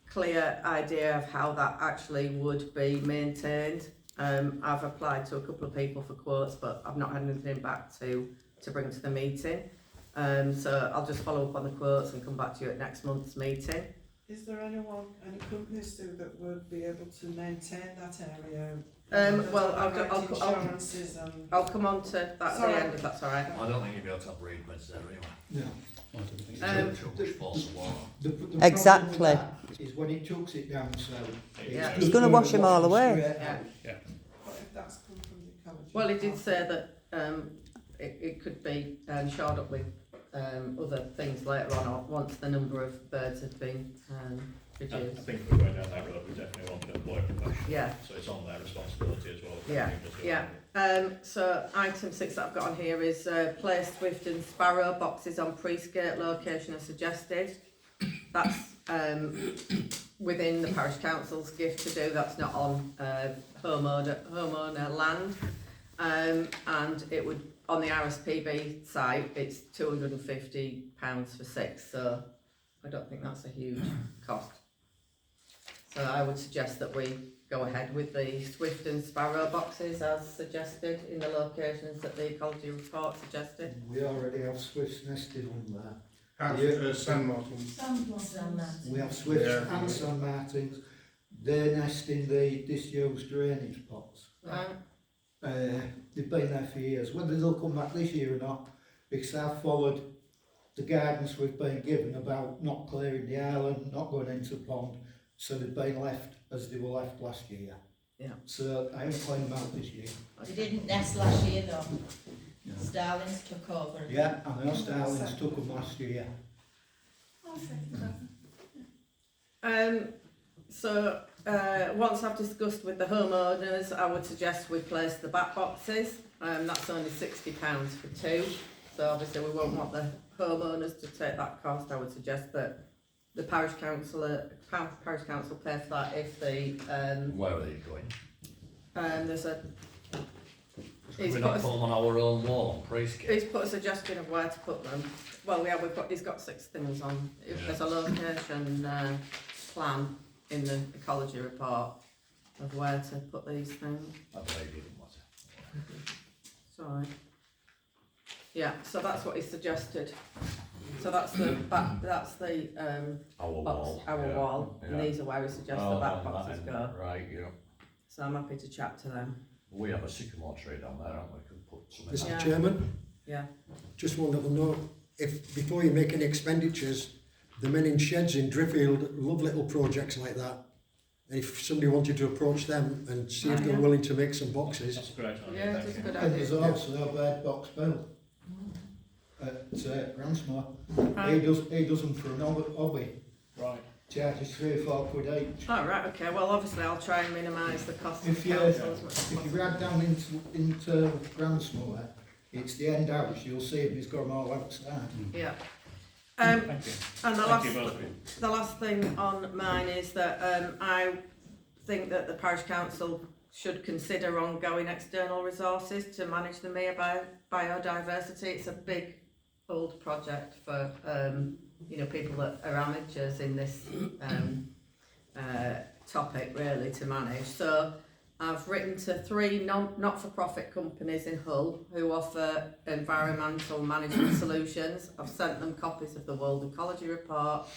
clear idea of how that actually would be maintained. I've applied to a couple of people for quotes, but I've not had anything back to bring to the meeting. So I'll just follow up on the quotes and come back to you at next month's meeting. Is there anyone, any companies that would be able to maintain that area? Well, Insurances and... I'll come on to that at the Sorry. end if that's all right. I don't think you'd be able to have readments there anyway. No. I don't think Um, Too much false water. The problem Exactly. with that is when it chucks it down south, Yeah. It's gonna wash them all away. Yeah. What if that's come from the ecology? Well, it did say that it could be shored up with other things later on, or once the number of birds have been I reduced. think if we're going down that road, we definitely want to employ professionals. Yeah. So it's on their responsibility as well. Yeah, yeah. So item 6 that I've got on here is place swift and sparrow boxes on pre-skate location as suggested. That's within the parish council's gift to do. That's not on homeowner land, and it would, on the RSPB site, it's £250 for 6. So I don't think that's a huge cost. So I would suggest that we go ahead with the swift and sparrow boxes as suggested in the locations that the ecology report suggested. We already have swifts nested on there. San Martins. We have swifts Yeah. and San Martins. They nest in the disused drainage pots. They've been there for years. Whether they'll come back this year or not, because I've followed the guidance we've been given about not clearing the island, not going into the pond, so they've been left as they were left last year. Yeah. So I haven't cleaned them out this year. They didn't nest last year though. Starlings took over. Yeah, I know starlings took them last year. I'll second that. So once I've discussed with the homeowners, I would suggest we place the bat boxes. That's only £60 for 2. So obviously we won't want the homeowners to take that cost. I would suggest that the parish council pay for that if the Where are they going? there's a We're not putting them on our own wall on pre-skate. he's put a suggestion of where to put them. Well, yeah, he's got 6 things on. If Yeah. there's a location plan in the ecology report of where to put these things. I believe you what. Sorry. Yeah, so that's what he suggested. So that's the Our box, wall. our yeah. wall, and Yeah. these are where he suggests Oh, the back on that boxes end, go. Right, yeah. So I'm happy to chat to them. We have a sycamore tree down there, haven't we? Could put some in Mr. Yeah. Chairman, Yeah. just one little note. If before you make any expenditures, the men in sheds in Driffield love little projects like that. And if somebody wanted to approach them and see if they're yeah. willing to make some boxes, That's a great idea. Yeah, thank it's a you. good And there's idea. also a bird box bill at Gransmore. Right. He does them for an hobby. Right. Charges £3 or £4 each. Oh, right, okay. Well, obviously I'll try and minimise the cost of If the you council as much as if you possible. ride down into Gransmore, it's the end house. You'll see him. He's got them all outside. Yeah. Thank you. And the Thank you both of you. The last thing on mine is that I think that the parish council should consider ongoing external resources to manage the mere biodiversity. It's a big old project for people that are amateurs in this topic really to manage. So I've written to 3 not-for-profit companies in Hull who offer environmental management solutions. I've sent them copies of the World Ecology Report,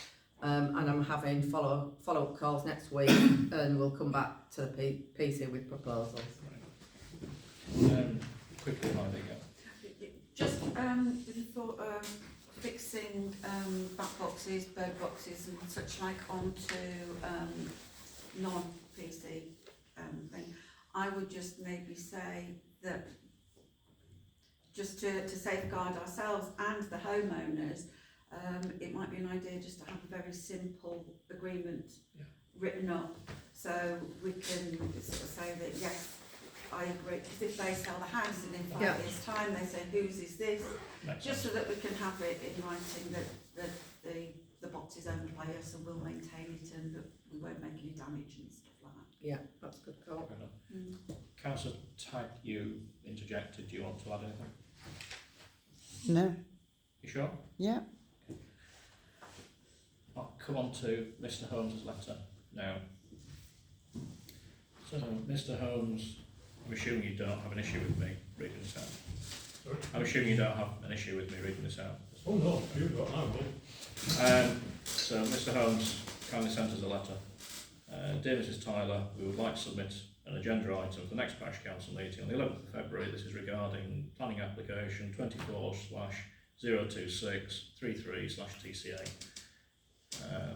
and I'm having follow-up calls next week, and we'll come back to the PC with proposals. Quickly, I think. Just with the thought of fixing bat boxes, bird boxes and such like onto non-PC thing, I would just maybe say that just to safeguard ourselves and the homeowners, it might be an idea just to have a very simple agreement written up, so we can sort of say that yes, I agree, because if they sell the house and in 5 years' time they say whose is this, just so that we can have it in writing that the box is owned by us and we'll maintain it and that we won't make any damage and stuff like that. Yeah, that's a good call. Councillor Tag, you interjected. Do you want to add anything? No. You sure? Yeah. I'll come on to Mr. Holmes' letter now. So, Mr. Holmes, I'm assuming you don't have an issue with me reading this out. Sorry? I'm assuming you don't have an issue with me reading this out. Oh no, you don't, I will. So, Mr. Holmes kindly sent us a letter. Dear Mrs. Tyler, we would like to submit an agenda item for the next parish council meeting on the 11th of February. This is regarding planning application 24/02633/TCA.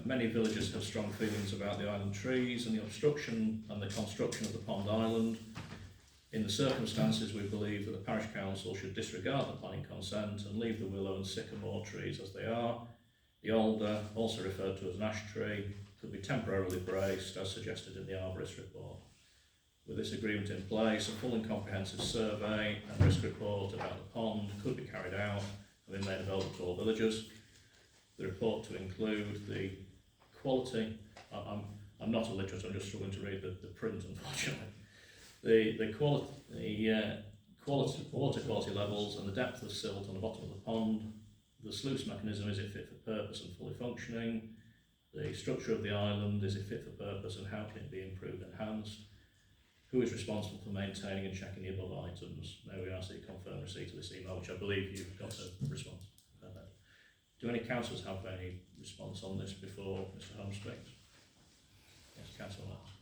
Many villagers have strong feelings about the island trees and the obstruction and the construction of the pond island. In the circumstances, we believe that the parish council should disregard the planning consent and leave the willow and sycamore trees as they are. The alder, also referred to as an ash tree, could be temporarily braced as suggested in the arborist report. With this agreement in place, a full and comprehensive survey and risk report about the pond could be carried out and be made available to all villagers. The report to include the quality, I'm not illiterate, I'm just struggling to read the print unfortunately. The water quality levels and the depth of silt on the bottom of the pond, the sluice mechanism, is it fit for purpose and fully functioning, the structure of the island, is it fit for purpose and how can it be improved and enhanced, who is responsible for maintaining and checking the above items. May we ask that you confirm receipt of this email, which I believe you've got a response. Perfect. Do any councillors have any response on this before Mr. Holmes speaks? Yes, Councillor Lance.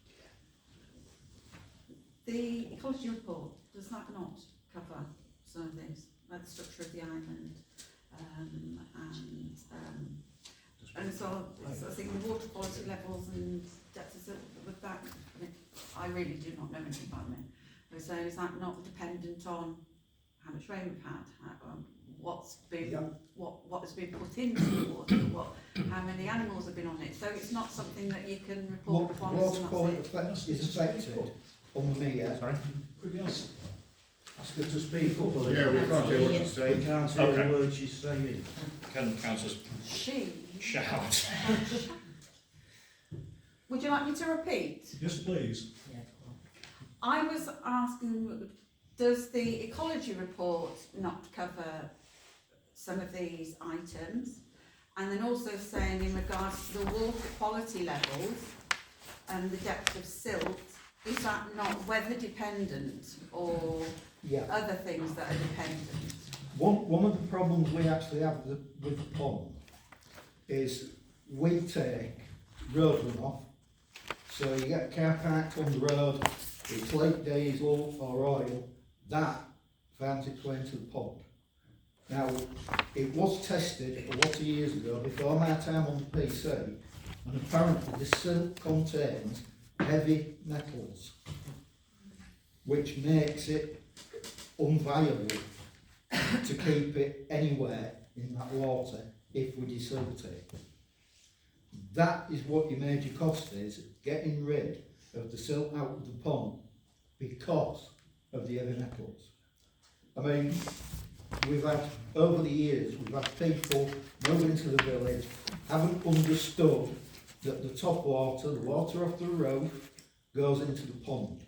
The ecology report, does that not cover some of this, like the structure of the island, and so I think the water quality levels and depths of that, I really do not know anything about it. So is that not dependent on how much rain we've had, what's been, what has been put into the water, how many animals have been on it? So it's not something that you can report once Water and quality that's it. is affected on the meter. Sorry? Could you ask her to speak up a little? Yeah, we can't hear what she's saying. We can't hear Okay. the words she's saying. Can councillors shout? Would you like me to repeat? Yes, please. I was asking, does the ecology report not cover some of these items? And then also saying in regards to the water quality levels and the depth of silt, is that not weather dependent or other things that are dependent? One of the problems we actually have with the pond is we take road runoff. So you get a car parked on the road, it's lake diesel or oil, that finds its way into the pond. Now, it was tested a lot of years ago, before my time on the PC, and apparently the silt contains heavy metals, which makes it unviable to keep it anywhere in that water if we desilt it. That is what your major cost is, getting rid of the silt out of the pond because of the heavy metals. I mean, we've had, over the years, we've had people moving into the village, haven't understood that the top water, the water off the roof, goes into the pond.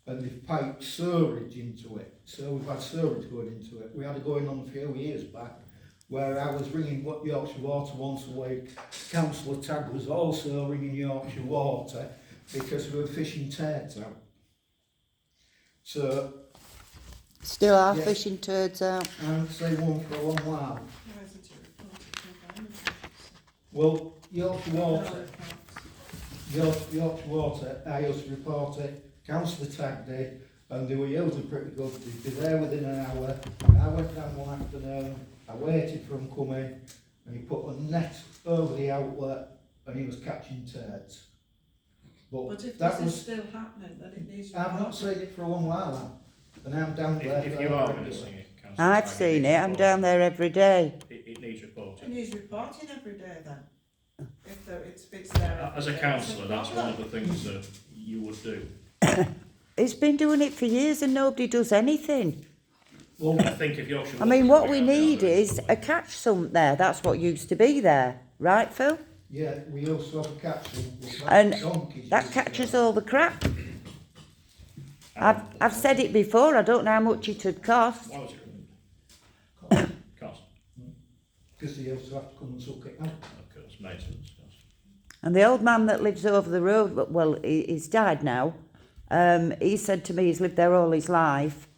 And they've piped sewerage into it. So we've had sewerage going into it. We had it going on a few years back, where I was ringing Yorkshire Water once a week. Councillor Tagg was also ringing Yorkshire Water because we were fishing turds out. So, Still are yeah. fishing turds out. I haven't seen one for a long while. Why isn't it reported? Well, Yorkshire Water, Yorkshire Water, I used to report it, Councillor Tagg did, and they were usually pretty good. They'd be there within an hour. I went down one afternoon, I waited for him coming, and he put a net over the outlet, and he was catching turds. But if that this was, is still happening, then it needs. I've not seen it for a long while now, and I'm down there. If you are witnessing it, Councillor I've Tagg, seen needs it, I'm down there every day. It needs reporting. It needs reporting every day then. If it's there. As a every day, councillor, it's a that's one of problem. the things that you would do. It's been doing it for years and nobody does anything. Well, I think if Yorkshire I mean, Water what we come out, they need are doing is a catch sump there. That's what used to be there. Right, Phil? yeah, we also have a capsule. And that catches all the crap. I've said it before, I don't know how much it would cost. Why was it removed? Cost. Because they also have to come and suck it out. Of course, maintenance cost. And the old man that lives over the road, well, he's died now, he said to me, he's lived there all his life,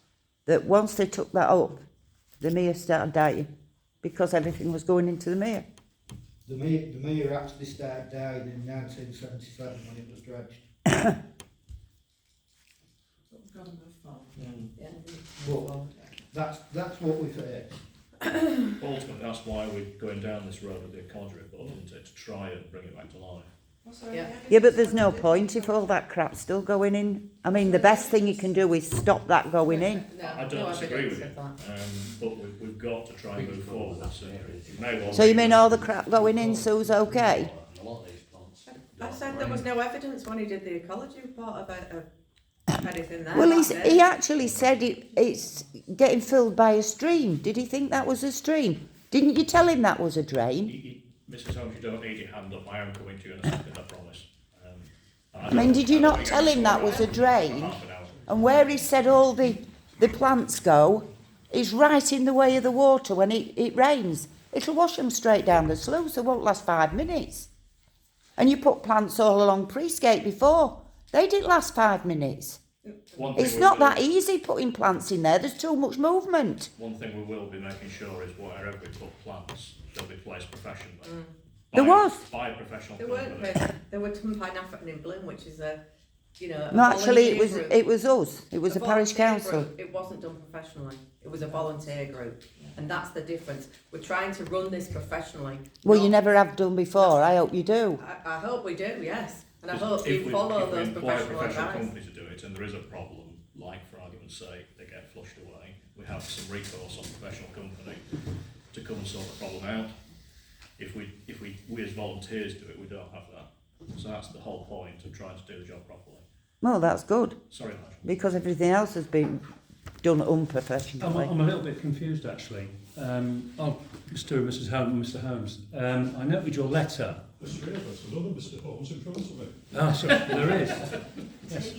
that once they took that up, the mere started dying because everything was going into the mere. The mere actually started dying in 1977 when it was dredged. Got enough fun. But that's what we face. Ultimately, that's why we're going down this road with the ecology report, isn't it? To try and bring it back to life. Yeah, but there's no point if all that crap's still going in. I mean, the best thing you can do is stop that going in. I don't disagree with you, but we've got to try and move forward. So you mean all the crap going in, Sue's okay? I said there was no evidence when he did the ecology report about anything there. Well, that he day. actually said it's getting filled by a stream. Did he think that was a stream? Didn't you tell him that was a drain? Mrs. Holmes, you don't need your hand up. I am coming to you in a second, I promise. I mean, did you not tell him that was a drain? And where he said all the plants go is right in the way of the water when it rains. It'll wash them straight down the sluice. It won't last 5 minutes. And you put plants all along Preesgate before. They didn't last 5 minutes. It's not that easy putting plants in there. There's too much movement. One thing we will be making sure is wherever we put plants, they'll be placed professionally. There was. By a professional There company. weren't. There were some Pine African in Bloom, which is a No, actually, volunteer group. it was us. It was a parish volunteer council. group. It wasn't done professionally. It was a volunteer group, and that's the difference. We're trying to run this professionally. Well, you not- never have done before. I hope you do. I hope we do, yes, and I Because hope you follow those if we employ a professional professional advice. company to do it, and there is a problem, like for argument's sake, they get flushed away, we have some recourse on the professional company to come and sort the problem out. If we as volunteers do it, we don't have that. So that's the whole point of trying to do the job properly. Well, that's good. Sorry, Nigel. Because everything else has been done unprofessionally. I'm a little bit confused actually. Mr. and Mrs. Holmes, Mr. Holmes, I noted your letter. There's three of us, another Mr. Holmes in front of me. Ah, sorry, there is. Yes.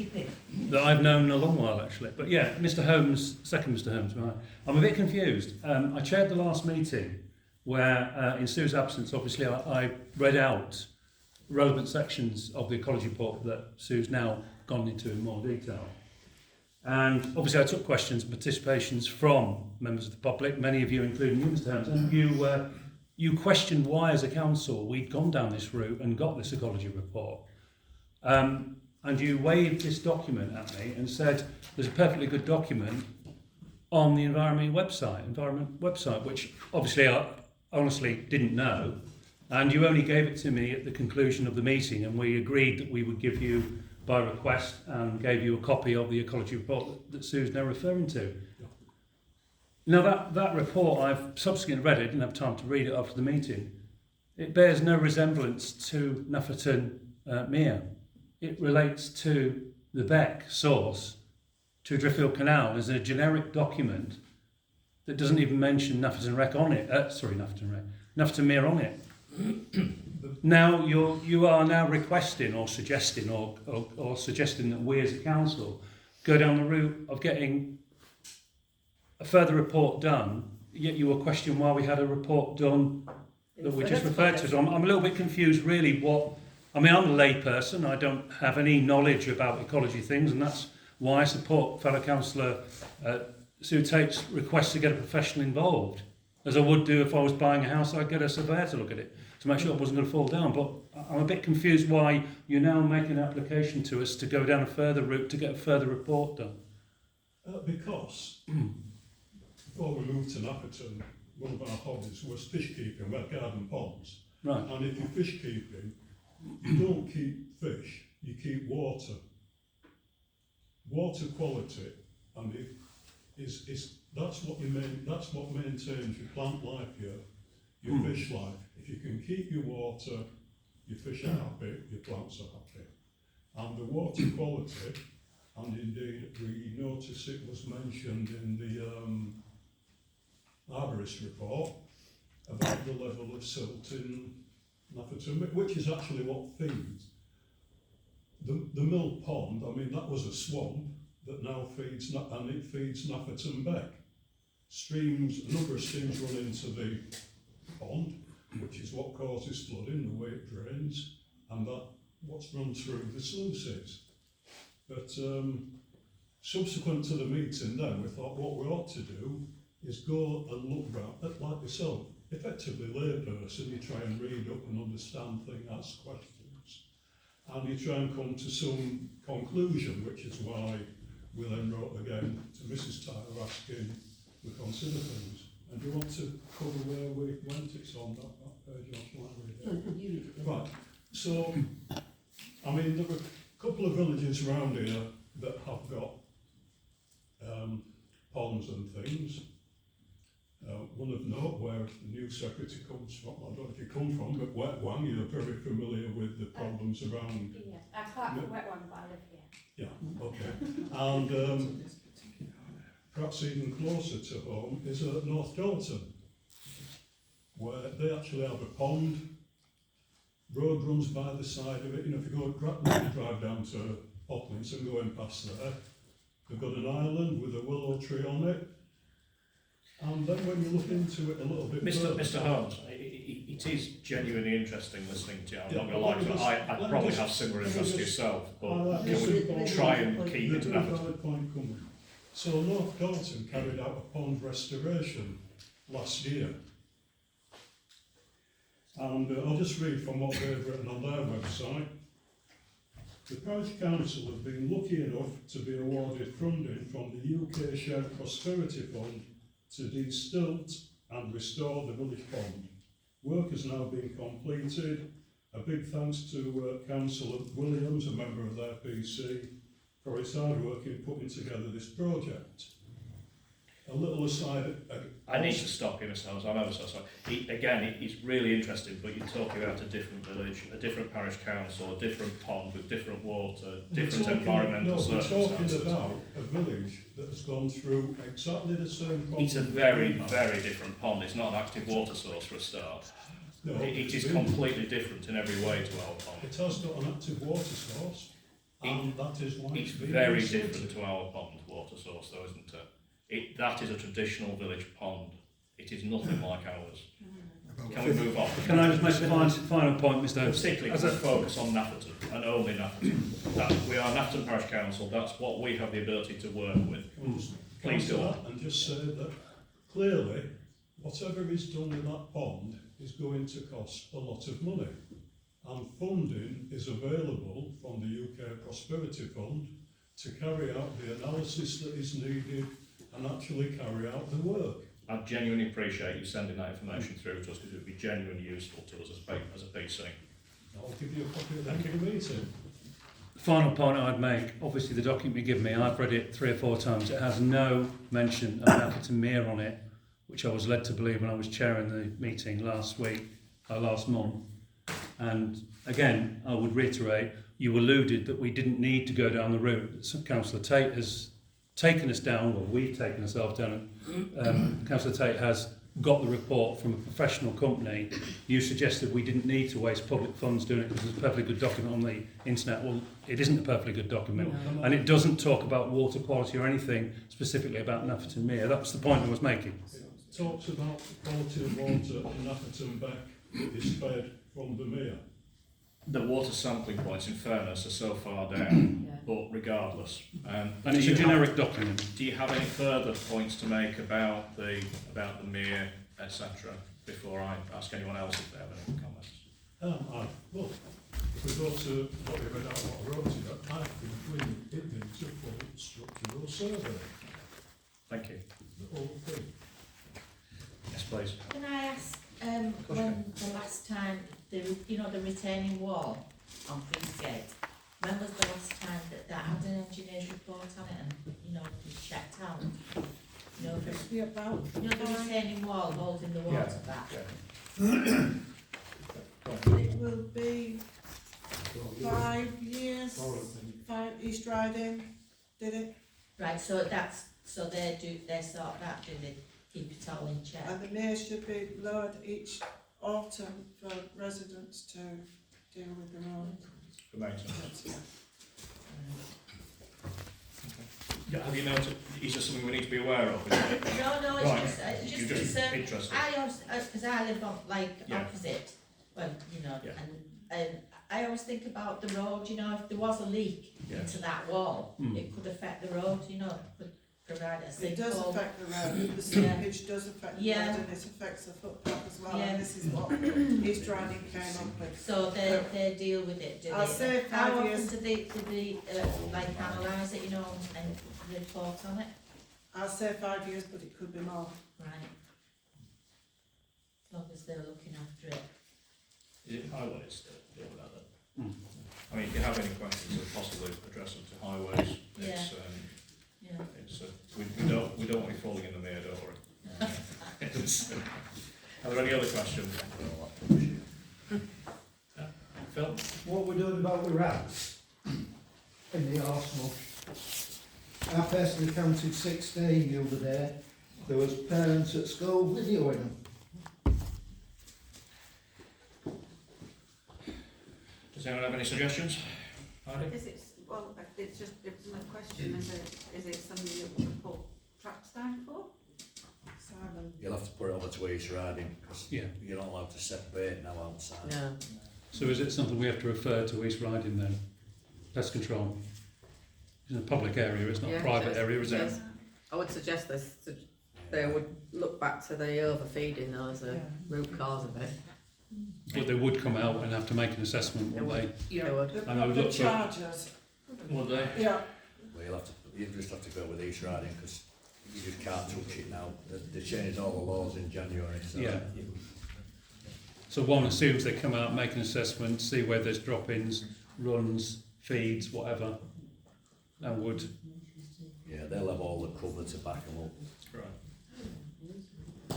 That I've known a long while actually. But yeah, Mr. Holmes, second Mr. Holmes, right. I'm a bit confused. I chaired the last meeting where, in Sue's absence, obviously I read out relevant sections of the ecology report that Sue's now gone into in more detail. And obviously I took questions and participations from members of the public, many of you, including you, Mr. Holmes, and you questioned why, as a council, we'd gone down this route and got this ecology report. And you waved this document at me and said, there's a perfectly good document on the environment website, which obviously I honestly didn't know. And you only gave it to me at the conclusion of the meeting, and we agreed that we would give you by request and gave you a copy of the ecology report that Sue's now referring to. Now that report, I've subsequently read it, didn't have time to read it after the meeting. It bears no resemblance to Nufferton Mere. It relates to the Beck source, to Driffield Canal as a generic document that doesn't even mention Nafferton Rec on it. Nafferton Mere on it. Now you are now requesting or suggesting or suggesting that we as a council go down the route of getting a further report done, yet you were questioning why we had a report done that we just referred to. So I'm a little bit confused really I'm a lay person, I don't have any knowledge about ecology things, and that's why I support fellow councillor Sue Tate's request to get a professional involved. As I would do if I was buying a house, I'd get a surveyor to look at it to make sure it wasn't going to fall down. But I'm a bit confused why you're now making an application to us to go down a further route to get a further report done. Because before we moved to Nafferton, one of our hobbies was fish keeping. We had garden ponds. Right. And if you're fish keeping, you don't keep fish, you keep water. Water quality, and that's what maintains your plant life here, your fish life. If you can keep your water, your fish are happy, your plants are happy. And the water quality, and indeed we notice it was mentioned in the arborist report about the level of silt in Nafferton, which is actually what feeds. The mill pond, I mean, that was a swamp that now feeds, and it feeds Nafferton Beck. A number of streams run into the pond, which is what causes flooding, the way it drains, and what's run through the sluices. But subsequent to the meeting then, we thought what we ought to do is go and look at, like yourself, effectively layperson, you try and read up and understand things, ask questions, and you try and come to some conclusion, which is why we then wrote again to Mrs. Tyler asking we consider things. And do you want to cover where we went? It's on that page on Right, so, I mean, there were a couple of villages around here that have got ponds and things. One of note where the new secretary comes from, I don't know if you come from, but Wetwang, you're very familiar with the problems around. Yeah, I can't from Wetwang, but I live here. Yeah, okay. And perhaps even closer to home is at North Dalton, where they actually have a pond. Road runs by the side of it. You know, if you go drive down to Otlins and going past there, they've got an island with a willow tree on it. And then when you look into it a little bit Mr. Holmes, it is genuinely interesting listening to you. I'm not going to lie to you, I probably have similar interest to yourself, but can we try and keep it to that? Point coming. So North Dalton carried out a pond restoration last year. And I'll just read from what they've written on their website. The Parish Council have been lucky enough to be awarded funding from the UK Shared Prosperity Fund to de-stilt and restore the village pond. Work has now been completed. A big thanks to Councillor Williams, a member of their PC, for his hard work in putting together this project. A little aside. I need to stop you, Mr. Holmes, I'm ever so sorry. It's really interesting, but you're talking about a different village, a different parish council, a different pond with different water, different environmental circumstances. We're talking about a village that has gone through exactly the same problem. It's a very, very different pond. It's not an active water source for a start. No, it is completely different in every way to our pond. It has got an active water source, and that is why it's very different to our pond water source, though, isn't it? That is a traditional village pond. It is nothing like ours. Can we move on? Can I just make a final point, Mr. Holmes? Particularly to focus on Nafferton, and only Nafferton. We are Nafferton Parish Council, that's what we have the ability to work with. Please go on. And just say that clearly, whatever is done with that pond is going to cost a lot of money. And funding is available from the UK Prosperity Fund to carry out the analysis that is needed and actually carry out the work. I genuinely appreciate you sending that information through to us, because it would be genuinely useful to us as a PC. I'll give you a copy of the meeting. Final point I'd make, obviously the document you give me, I've read it 3 or 4 times, it has no mention of Nafferton Mere on it, which I was led to believe when I was chairing the meeting last month. And again, I would reiterate, you alluded that we didn't need to go down the route that Councillor Tate has taken us down, or we've taken ourselves down, and Councillor Tate has got the report from a professional company. You suggested we didn't need to waste public funds doing it because there's a perfectly good document on the internet. Well, it isn't a perfectly good document, and it doesn't talk about water quality or anything specifically about Nafferton Mere. That's the point I was making. It talks about the quality of water in Nafferton Beck that is fed from the mere. The water sampling points, in fairness, are so far down, but regardless. And it's a generic document. Do you have any further points to make about the mere, etc., before I ask anyone else if they have any comments? Well, if we go to what we read out what I wrote here, I think it needs a full structural survey. Thank you. The whole thing. Yes, please. Can I ask, when the last time, the retaining wall on Priestgate, when was the last time that had an engineer's report on it and, was checked out? The retaining wall holding the water back. It will be 5 years, East Riding did it. Right, so they sort that, do they keep it all in check? And the mayor should be lowered each autumn for residents to deal with the road. For maintenance. Yeah, have you noted, is there something we need to be aware of? No, Right. it's just You're just concerned. interested. Because I live on, Yeah. opposite, well, Yeah. and I always think about the road, if there was a leak Yeah. into that wall, it could affect the road, could provide a It does sinkhole. affect the road, the seepage does affect the road and it affects the footpath as well, Yeah. and this is what East Riding came up with. So they deal with it, do they? I'll say How 5 often years. do they analyse it, and report on it? I'll say 5 years, but it could be more. Right. As long as they're looking after it. Is it highways that deal with that then? I mean, if you have any questions, so possibly address them to highways. We don't want you falling in the mere, don't worry. Are there any other questions? Phil? What we're doing about the rats in the arsenal. I personally counted 16 the other day. There was parents at school videoing them. Does anyone have any suggestions? Heidi? It's just, it was a question, is it something that we should put traps down for? Simon. You'll have to put it over to East Riding, because you're not allowed to set bait now outside. No. So is it something we have to refer to East Riding then? Pest control? It's in a public area, it's not a private area, is it? I would suggest they would look back to the overfeeding though as a root cause of it. But they would come out and have to make an assessment, wouldn't they? Yeah, they would. And I would look for... Chargers. Would they? Yeah. Well, you just have to go with East Riding, because you just can't touch it now. They changed all the laws in January, so... Yeah. So one assumes they come out, make an assessment, see where there's drop-ins, runs, feeds, whatever, and would... Yeah, they'll have all the cover to back them up. Right.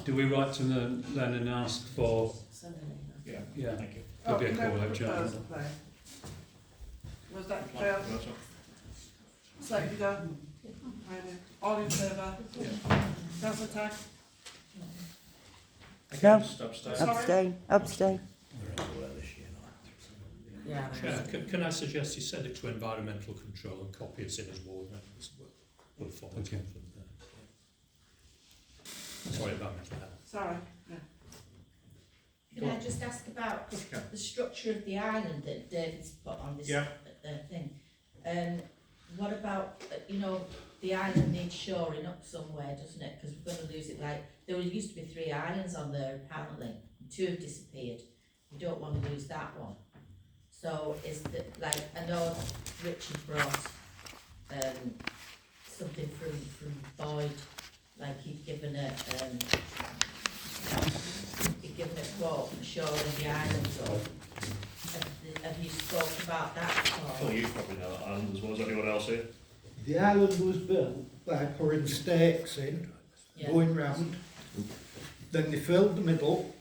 Do we write to them then and ask for... Yeah, thank you. There'll be a call out, John. Was that fair? Second. All in favour? Councillor Tagg? No. Abstain. Abstain. Yeah. Can I suggest you send it to environmental control and copy us in as ward members? We'll follow it from there. Sorry about that. Sorry. Yeah. Can I just ask about the structure of the island that David's put on this thing? What about, the island needs shoring up somewhere, doesn't it? Because we're going to lose it. There used to be 3 islands on there apparently, 2 have disappeared. We don't want to lose that one. So I know Richard brought something from Boyd, he'd given a quote for shoring the islands up. Have you spoke about that before? Phil, you probably know that island as well as anyone else here. The island was built by putting stakes in, going round. Then they filled the middle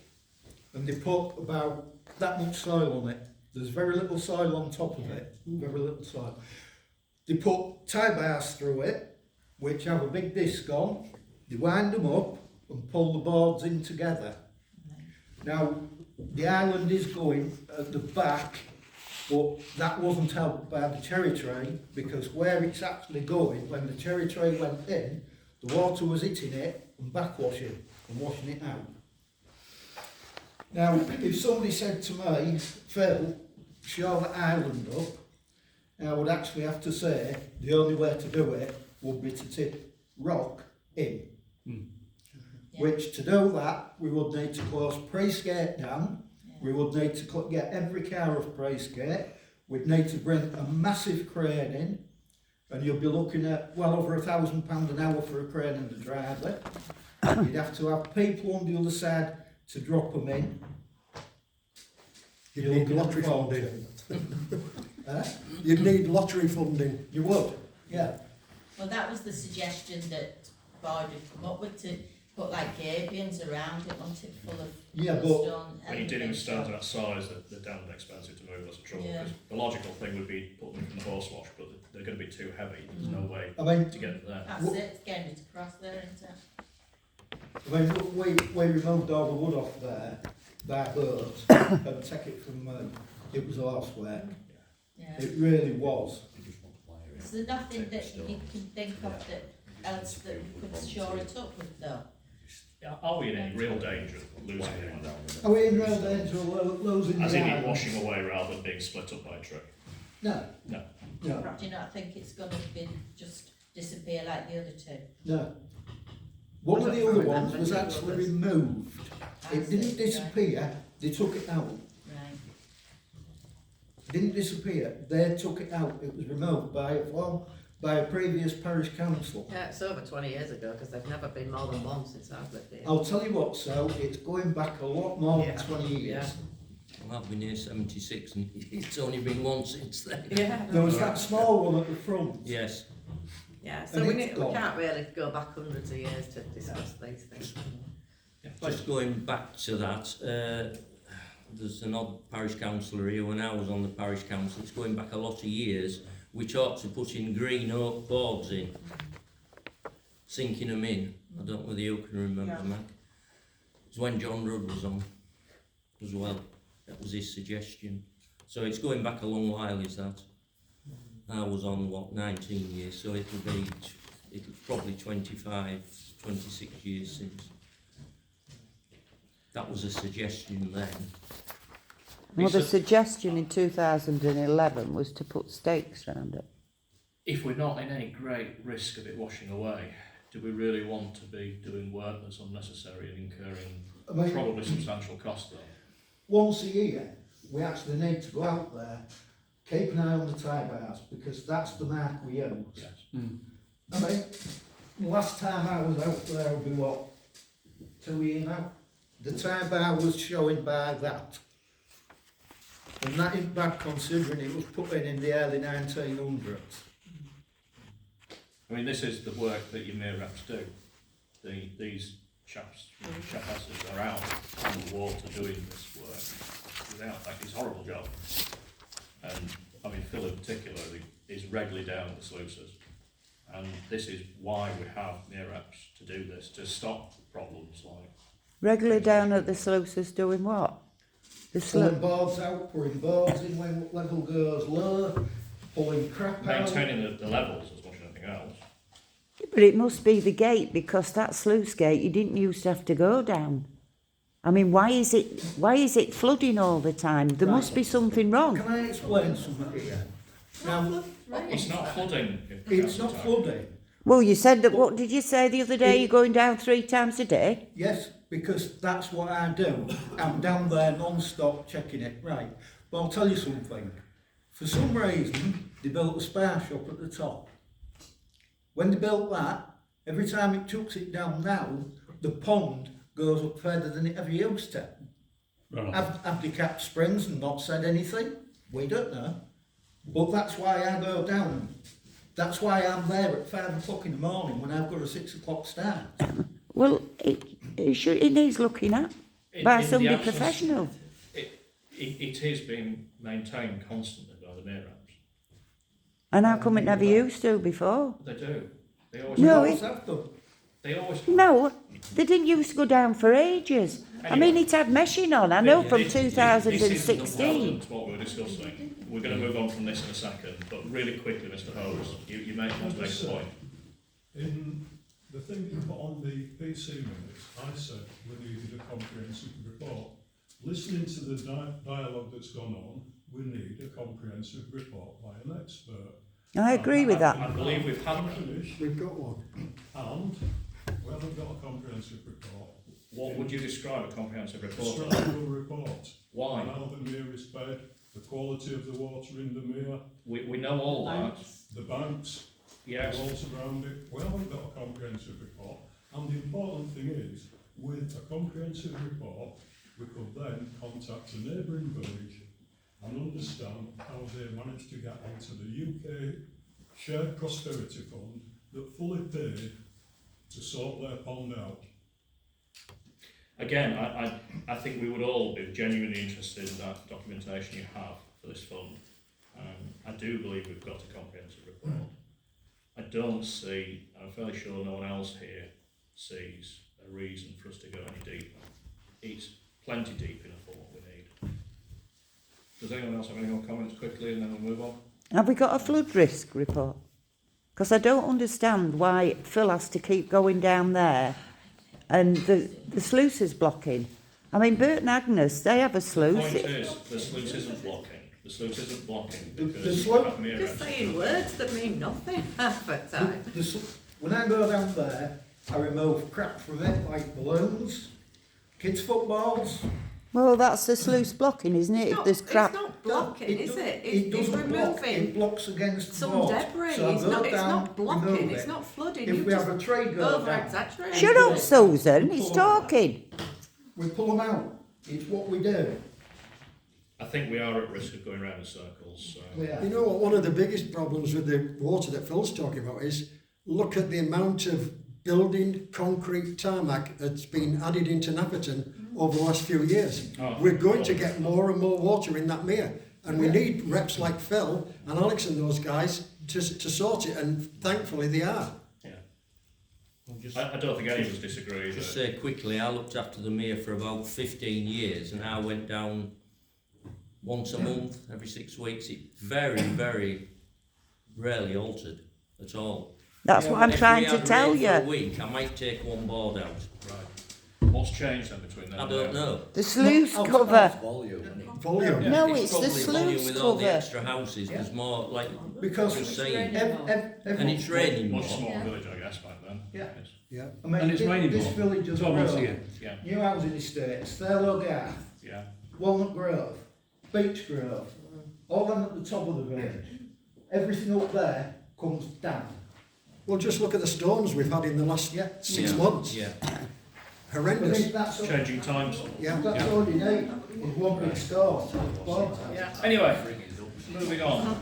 and they put about that much soil on it. There's very little soil on top of it, very little soil. They put tie bars through it which have a big disc on, they wind them up and pull the boards in together. Now, the island is going at the back, but that wasn't helped by the cherry train, because where it's actually going, when the cherry train went in, the water was hitting it and backwashing and washing it out. Now, if somebody said to me, Phil, shore the island up, I would actually have to say the only way to do it would be to tip rock in. Which, to do that, we would need to close Praesgate down, we would need to get every car off Praesgate, we'd need to bring a massive crane in, and you'll be looking at well over £1,000 an hour for a crane and a driver. You'd have to have people on the other side to drop them in. You'd need lottery funding. Eh? You'd need lottery funding. You would, yeah. Well, that was the suggestion that Boyd had come up with, to put like gabions around it, wasn't it, full of Yeah, but stone. When you're dealing with stones that size, they're damn expensive to move, that's the trouble. Yeah. Because the logical thing would be put them in the horse wash, but they're going to be too heavy. There's no way I mean, to get them there. That's it, it's getting it across there, isn't it? when we removed all the wood off there by birds and take it from it was horsework. Yeah. It really was. Is there nothing that you can think of that else that we could shore it up with though? Are we in any real danger of losing it? Are we in real danger of losing As the in it island? washing away rather than being split up by a tree? No, No. no, Do you not think it's going to be just disappear like the other two? no. One of the other ones was actually removed. It didn't disappear, they took it out. Right. Didn't disappear, they took it out. It was removed by a previous parish council. Yeah, it's over 20 years ago, because they've never been more than one since I've lived here. I'll tell you what, so it's going back a lot more Yeah. than 20 years. Yeah. Well, I've been here 76 and it's only been one since then. Yeah. There was that small one at the front. Yes. Yeah, so And we it's we gone. can't really go back hundreds of years to discuss these things. Just going back to that, there's an odd parish councillor here when I was on the parish council. It's going back a lot of years. We talked to putting green oak boards in, sinking them in. I don't know whether you can remember, Mac. It's when John Rudd was on as well. That was his suggestion. So it's going back a long while, is that? I was on, 19 years, so it'll probably 25, 26 years since. That was a suggestion then. Well, the suggestion in 2011 was to put stakes around it. If we're not in any great risk of it washing away, do we really want to be doing work that's unnecessary and incurring probably substantial cost though? Once a year, we actually need to go out there, keep an eye on the tie bars, because that's the mark we use. Yes. I mean, last time I was out there would be what, 2 years now? The tie bar was showing by that. And that ain't bad considering it was put in the early 1900s. I mean, this is the work that your mayor reps do. These chapasses are out on the water doing this work without, like, it's a horrible job. And I mean, Phil in particular is regularly down at the sluices. And this is why we have mayor reps to do this, to stop problems like. Regularly down at the sluices doing what? The Pulling boards out, pouring boards in when level goes low, pulling crap out. Maintaining the levels as much as anything else. But it must be the gate, because that sluice gate you didn't used to have to go down. I mean, why is it flooding all the time? There must be something wrong. Can I explain something here? Now, It's not flooding. it's not flooding. Well, you said that, what did you say the other day? You're going down 3 times a day? Yes, because that's what I do. I'm down there non-stop checking it. Right, but I'll tell you something. For some reason, they built a spar shop at the top. When they built that, every time it chucks it down now, the pond goes up further than it ever used to. Right. Have they capped springs and not said anything? We don't know. But that's why I go down. That's why I'm there at 5 o'clock in the morning when I've got a 6 o'clock start. Well, it needs looking at by somebody professional. It is being maintained constantly by the mayor reps. And how come it never used to before? They do. They always No, We it- always have done. They always No, they didn't used to go down for ages. I mean, it had meshing on, I know from This isn't 2016. relevant to what we're discussing. We're going to move on from this in a second, but really quickly, Mr. Hose, you may want to make a point. In the thing you put on the PC minutes, I said we needed a comprehensive report. Listening to the dialogue that's gone on, we need a comprehensive report by an expert. I agree with I that. believe we've had We've got one. And we haven't got a comprehensive report. What would you describe a comprehensive A report as? structural report. Why? How the mere is fed, the quality of the water in the mere, We know all that. the banks, Yes. the walls around it. We haven't got a comprehensive report. And the important thing is, with a comprehensive report, we could then contact a neighbouring village and understand how they managed to get onto the UK Shared Prosperity Fund that fully paid to sort their pond out. Again, I think we would all be genuinely interested in that documentation you have for this fund. I do believe we've got a comprehensive report. I don't see, I'm fairly sure no one else here sees a reason for us to go any deeper. It's plenty deep enough for what we need. Does anyone else have any more comments quickly and then we'll move on? Have we got a flood risk report? Because I don't understand why Phil has to keep going down there and the sluice is blocking. I mean, Burton Agnes, they have a The sluice. point is, the sluice isn't blocking. The sluice isn't blocking The because sluice- we have mere Just saying words that mean nothing half the time. When I go down there, I remove crap from it, like balloons, kids' footballs. Well, that's the sluice blocking, isn't it? If there's crap. It's not blocking, is it? It's doesn't block, removing it blocks against some water. debris. So I It's go not, down, blocking, remove it's it. not flooding. If You we just have a tray go down, over-exaggerate. Shut up, Susan, he's talking. we pull them out. It's what we do. I think we are at risk of going round in circles. So. Yeah. You know what, one of the biggest problems with the water that Phil's talking about is, look at the amount of building concrete tarmac that's been added into Napperton over the last few years. Oh, We're going to God. get more and more water in that mere, and we need reps like Phil and Alex and those guys to sort it, and thankfully they are. I don't think any of us disagree. Just that- say quickly, I looked after the mere for about 15 years and I went down once a month, every 6 weeks. It very, very rarely altered at all. That's what I'm If trying we to had tell rain for a you. week, I might take one board out. Right. What's changed then between then I and don't now? know. The sluice It's cover. volume, isn't it? Volume. Yeah. No, it's the probably volume sluice with all the cover. extra houses. There's more like Because just saying. and And it's raining more. Much smaller village, I guess, back then. Yeah. Yes. Yeah. I mean, And it's raining this more. village has 12 months a grown. year. Yeah. New housing estates, Thurlow Garth, Yeah. Walnut Grove, Beech Grove, all them at the top of the village. Everything up there comes down. Well, just look at the storms we've had in the last Yeah. 6 Yeah. months. Yeah. I Horrendous. think that's Changing times. Yeah. That's all you need, is one big storm. Yeah. Anyway, moving on.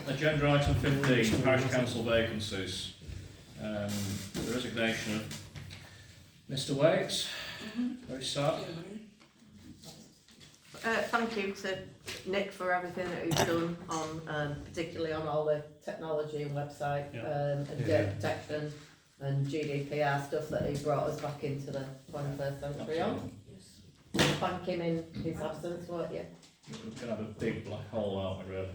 Agenda item 15, parish council vacancies. The resignation of Mr. Waits. Very sad. Thank you to Nick for everything that he's done on, particularly on all the technology and website, and data protection and GDPR stuff that he brought us back into the 21st century on. Thank him in his absence, won't you? We're going to have a big black hole, aren't we, really?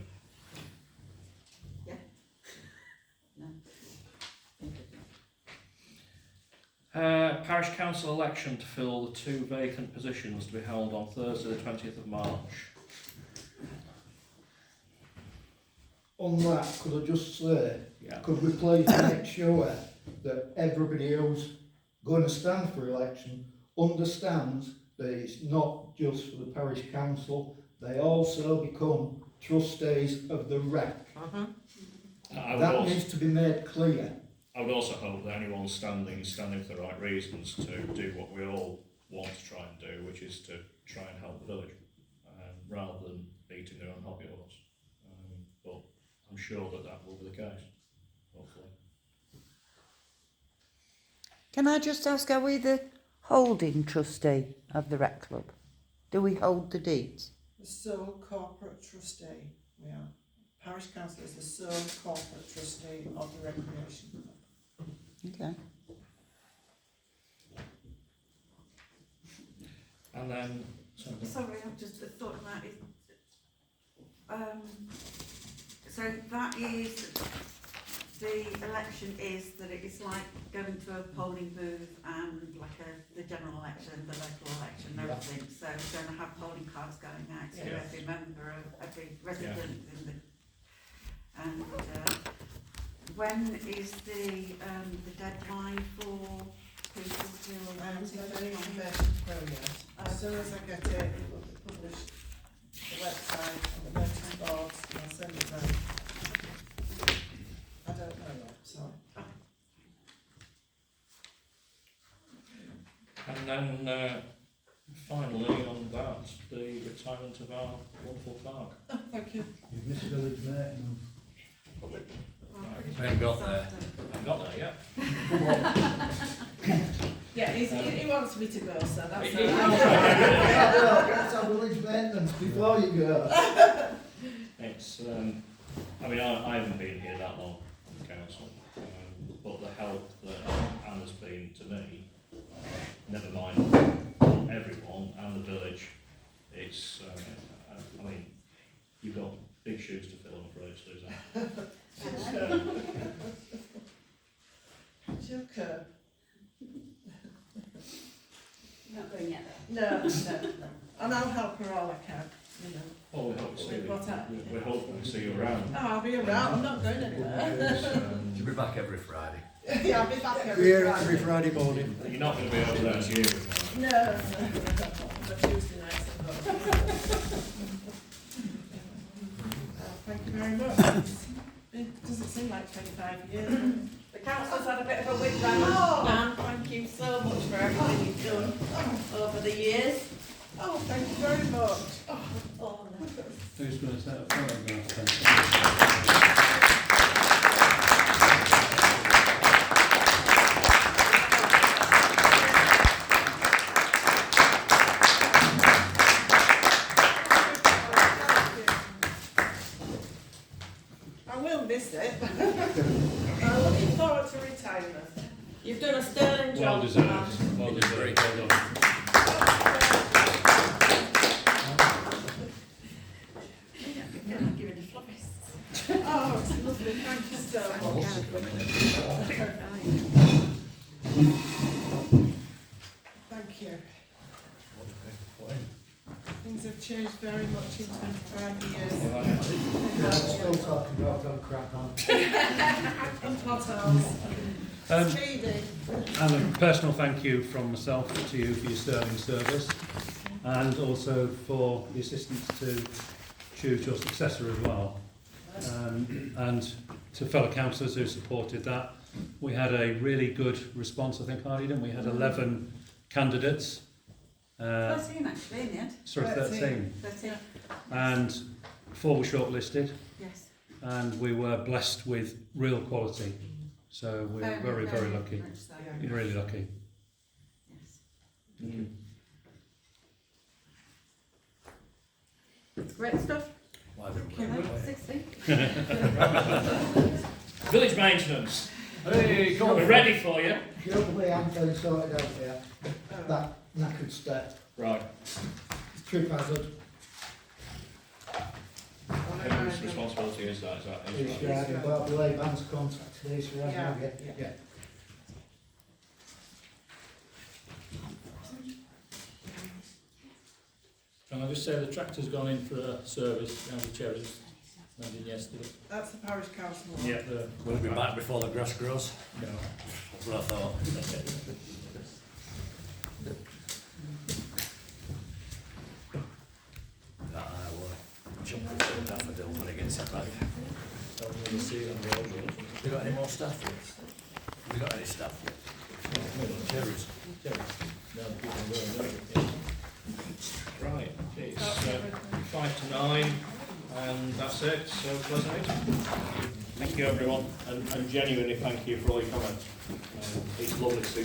Parish council election to fill the 2 vacant positions to be held on Thursday the 20th of March. On that, could I just say, Yeah. could we please make sure that everybody who's going to stand for election understands that it's not just for the parish council, they also become trustees of the rec. I would That also- needs to be made clear. I would also hope that anyone standing is standing for the right reasons to do what we all want to try and do, which is to try and help the village, rather than beating their own hobby horse. But I'm sure that that will be the case, hopefully. Can I just ask, are we the holding trustee of the rec club? Do we hold the deeds? The sole corporate trustee, we are. Parish council is the sole corporate trustee of the recreation club. Okay. And then, Sorry, I've just thought about it. So that is, the election is that it is like going to a polling booth and like the general election, the local election, and everything. So we're going to have polling cards going out to every member, every resident in the, and when is the deadline for people to As soon as I get it, it will be published on the website, on the notice boards, and I'll send it round. I don't know yet, sorry. and then finally on that, the retirement of our wonderful clerk. Thank you. You've missed village maintenance. We ain't got there. I haven't got there yet. Yeah, he wants me to go, so that's He- all right. Let's have village maintenance before you go. It's, I mean, I haven't been here that long in the council, but the help that Anna's been to me, never mind everyone and the village, it's, I mean, you've got big shoes to fill, I'm afraid, Susan. It's your curb. Not going yet. No. And I'll help her all I can, you know. Well, we hope to see you, What I- we hope to see you around. Oh, I'll be around, I'm not going anywhere. She'll be back every Friday. Yeah, I'll be back every Here Friday. every Friday morning. You're not going to be over there this year. No, but Tuesday nights I'm going. Thank you very much. It doesn't seem like 25 years. The council's had a bit of a whip round, Dan, thank you so much for everything you've done over the years. Oh, thank you very much. Oh, no. Who's going to set up photograph then? I will miss it. I'm looking forward to retirement. You've done a sterling job. Well deserved. Well deserved. Well done. I'm giving the florists. Oh, it's lovely, thank you so much. Thank you. Things have changed very much in 25 years. Still talking about don't crap on. And potholes. Speedy. And a personal thank you from myself to you for your sterling service, and also for the assistance to choose your successor as well. And to fellow councillors who supported that. We had a really good response, I think, Hardy, didn't we? We had 11 candidates. 13 actually in the end. Sorry, 13. 13. And 4 were shortlisted. Yes. And we were blessed with real quality. So we were very, very lucky. much so. You're really lucky. Yes. Thank you. Great stuff. Why don't we? Can I 16? Village maintenance. Hey, come We're on. ready for you. The other way I'm getting sorted out here, that knackered step, Right. trip hazard, Whose responsibility is that? Is that it's riding, but I'll be lay bands contact today, so I Yeah, can get, yeah. Can I just say the tractor's gone in for a service down the Cherries, landed yesterday. That's the parish council one. Yeah, Will it be back before the grass grows? no. That's what I thought. I will jump into the daffodil when it gets it back. I'm going to see it on the road. Have you got any more staff yet? Have you got any staff yet? Cherries. No, keep on going, don't you? Right, it's 5 to 9, and that's it, so close out. Thank you everyone, and genuinely thank you for all your comments. It's lovely to see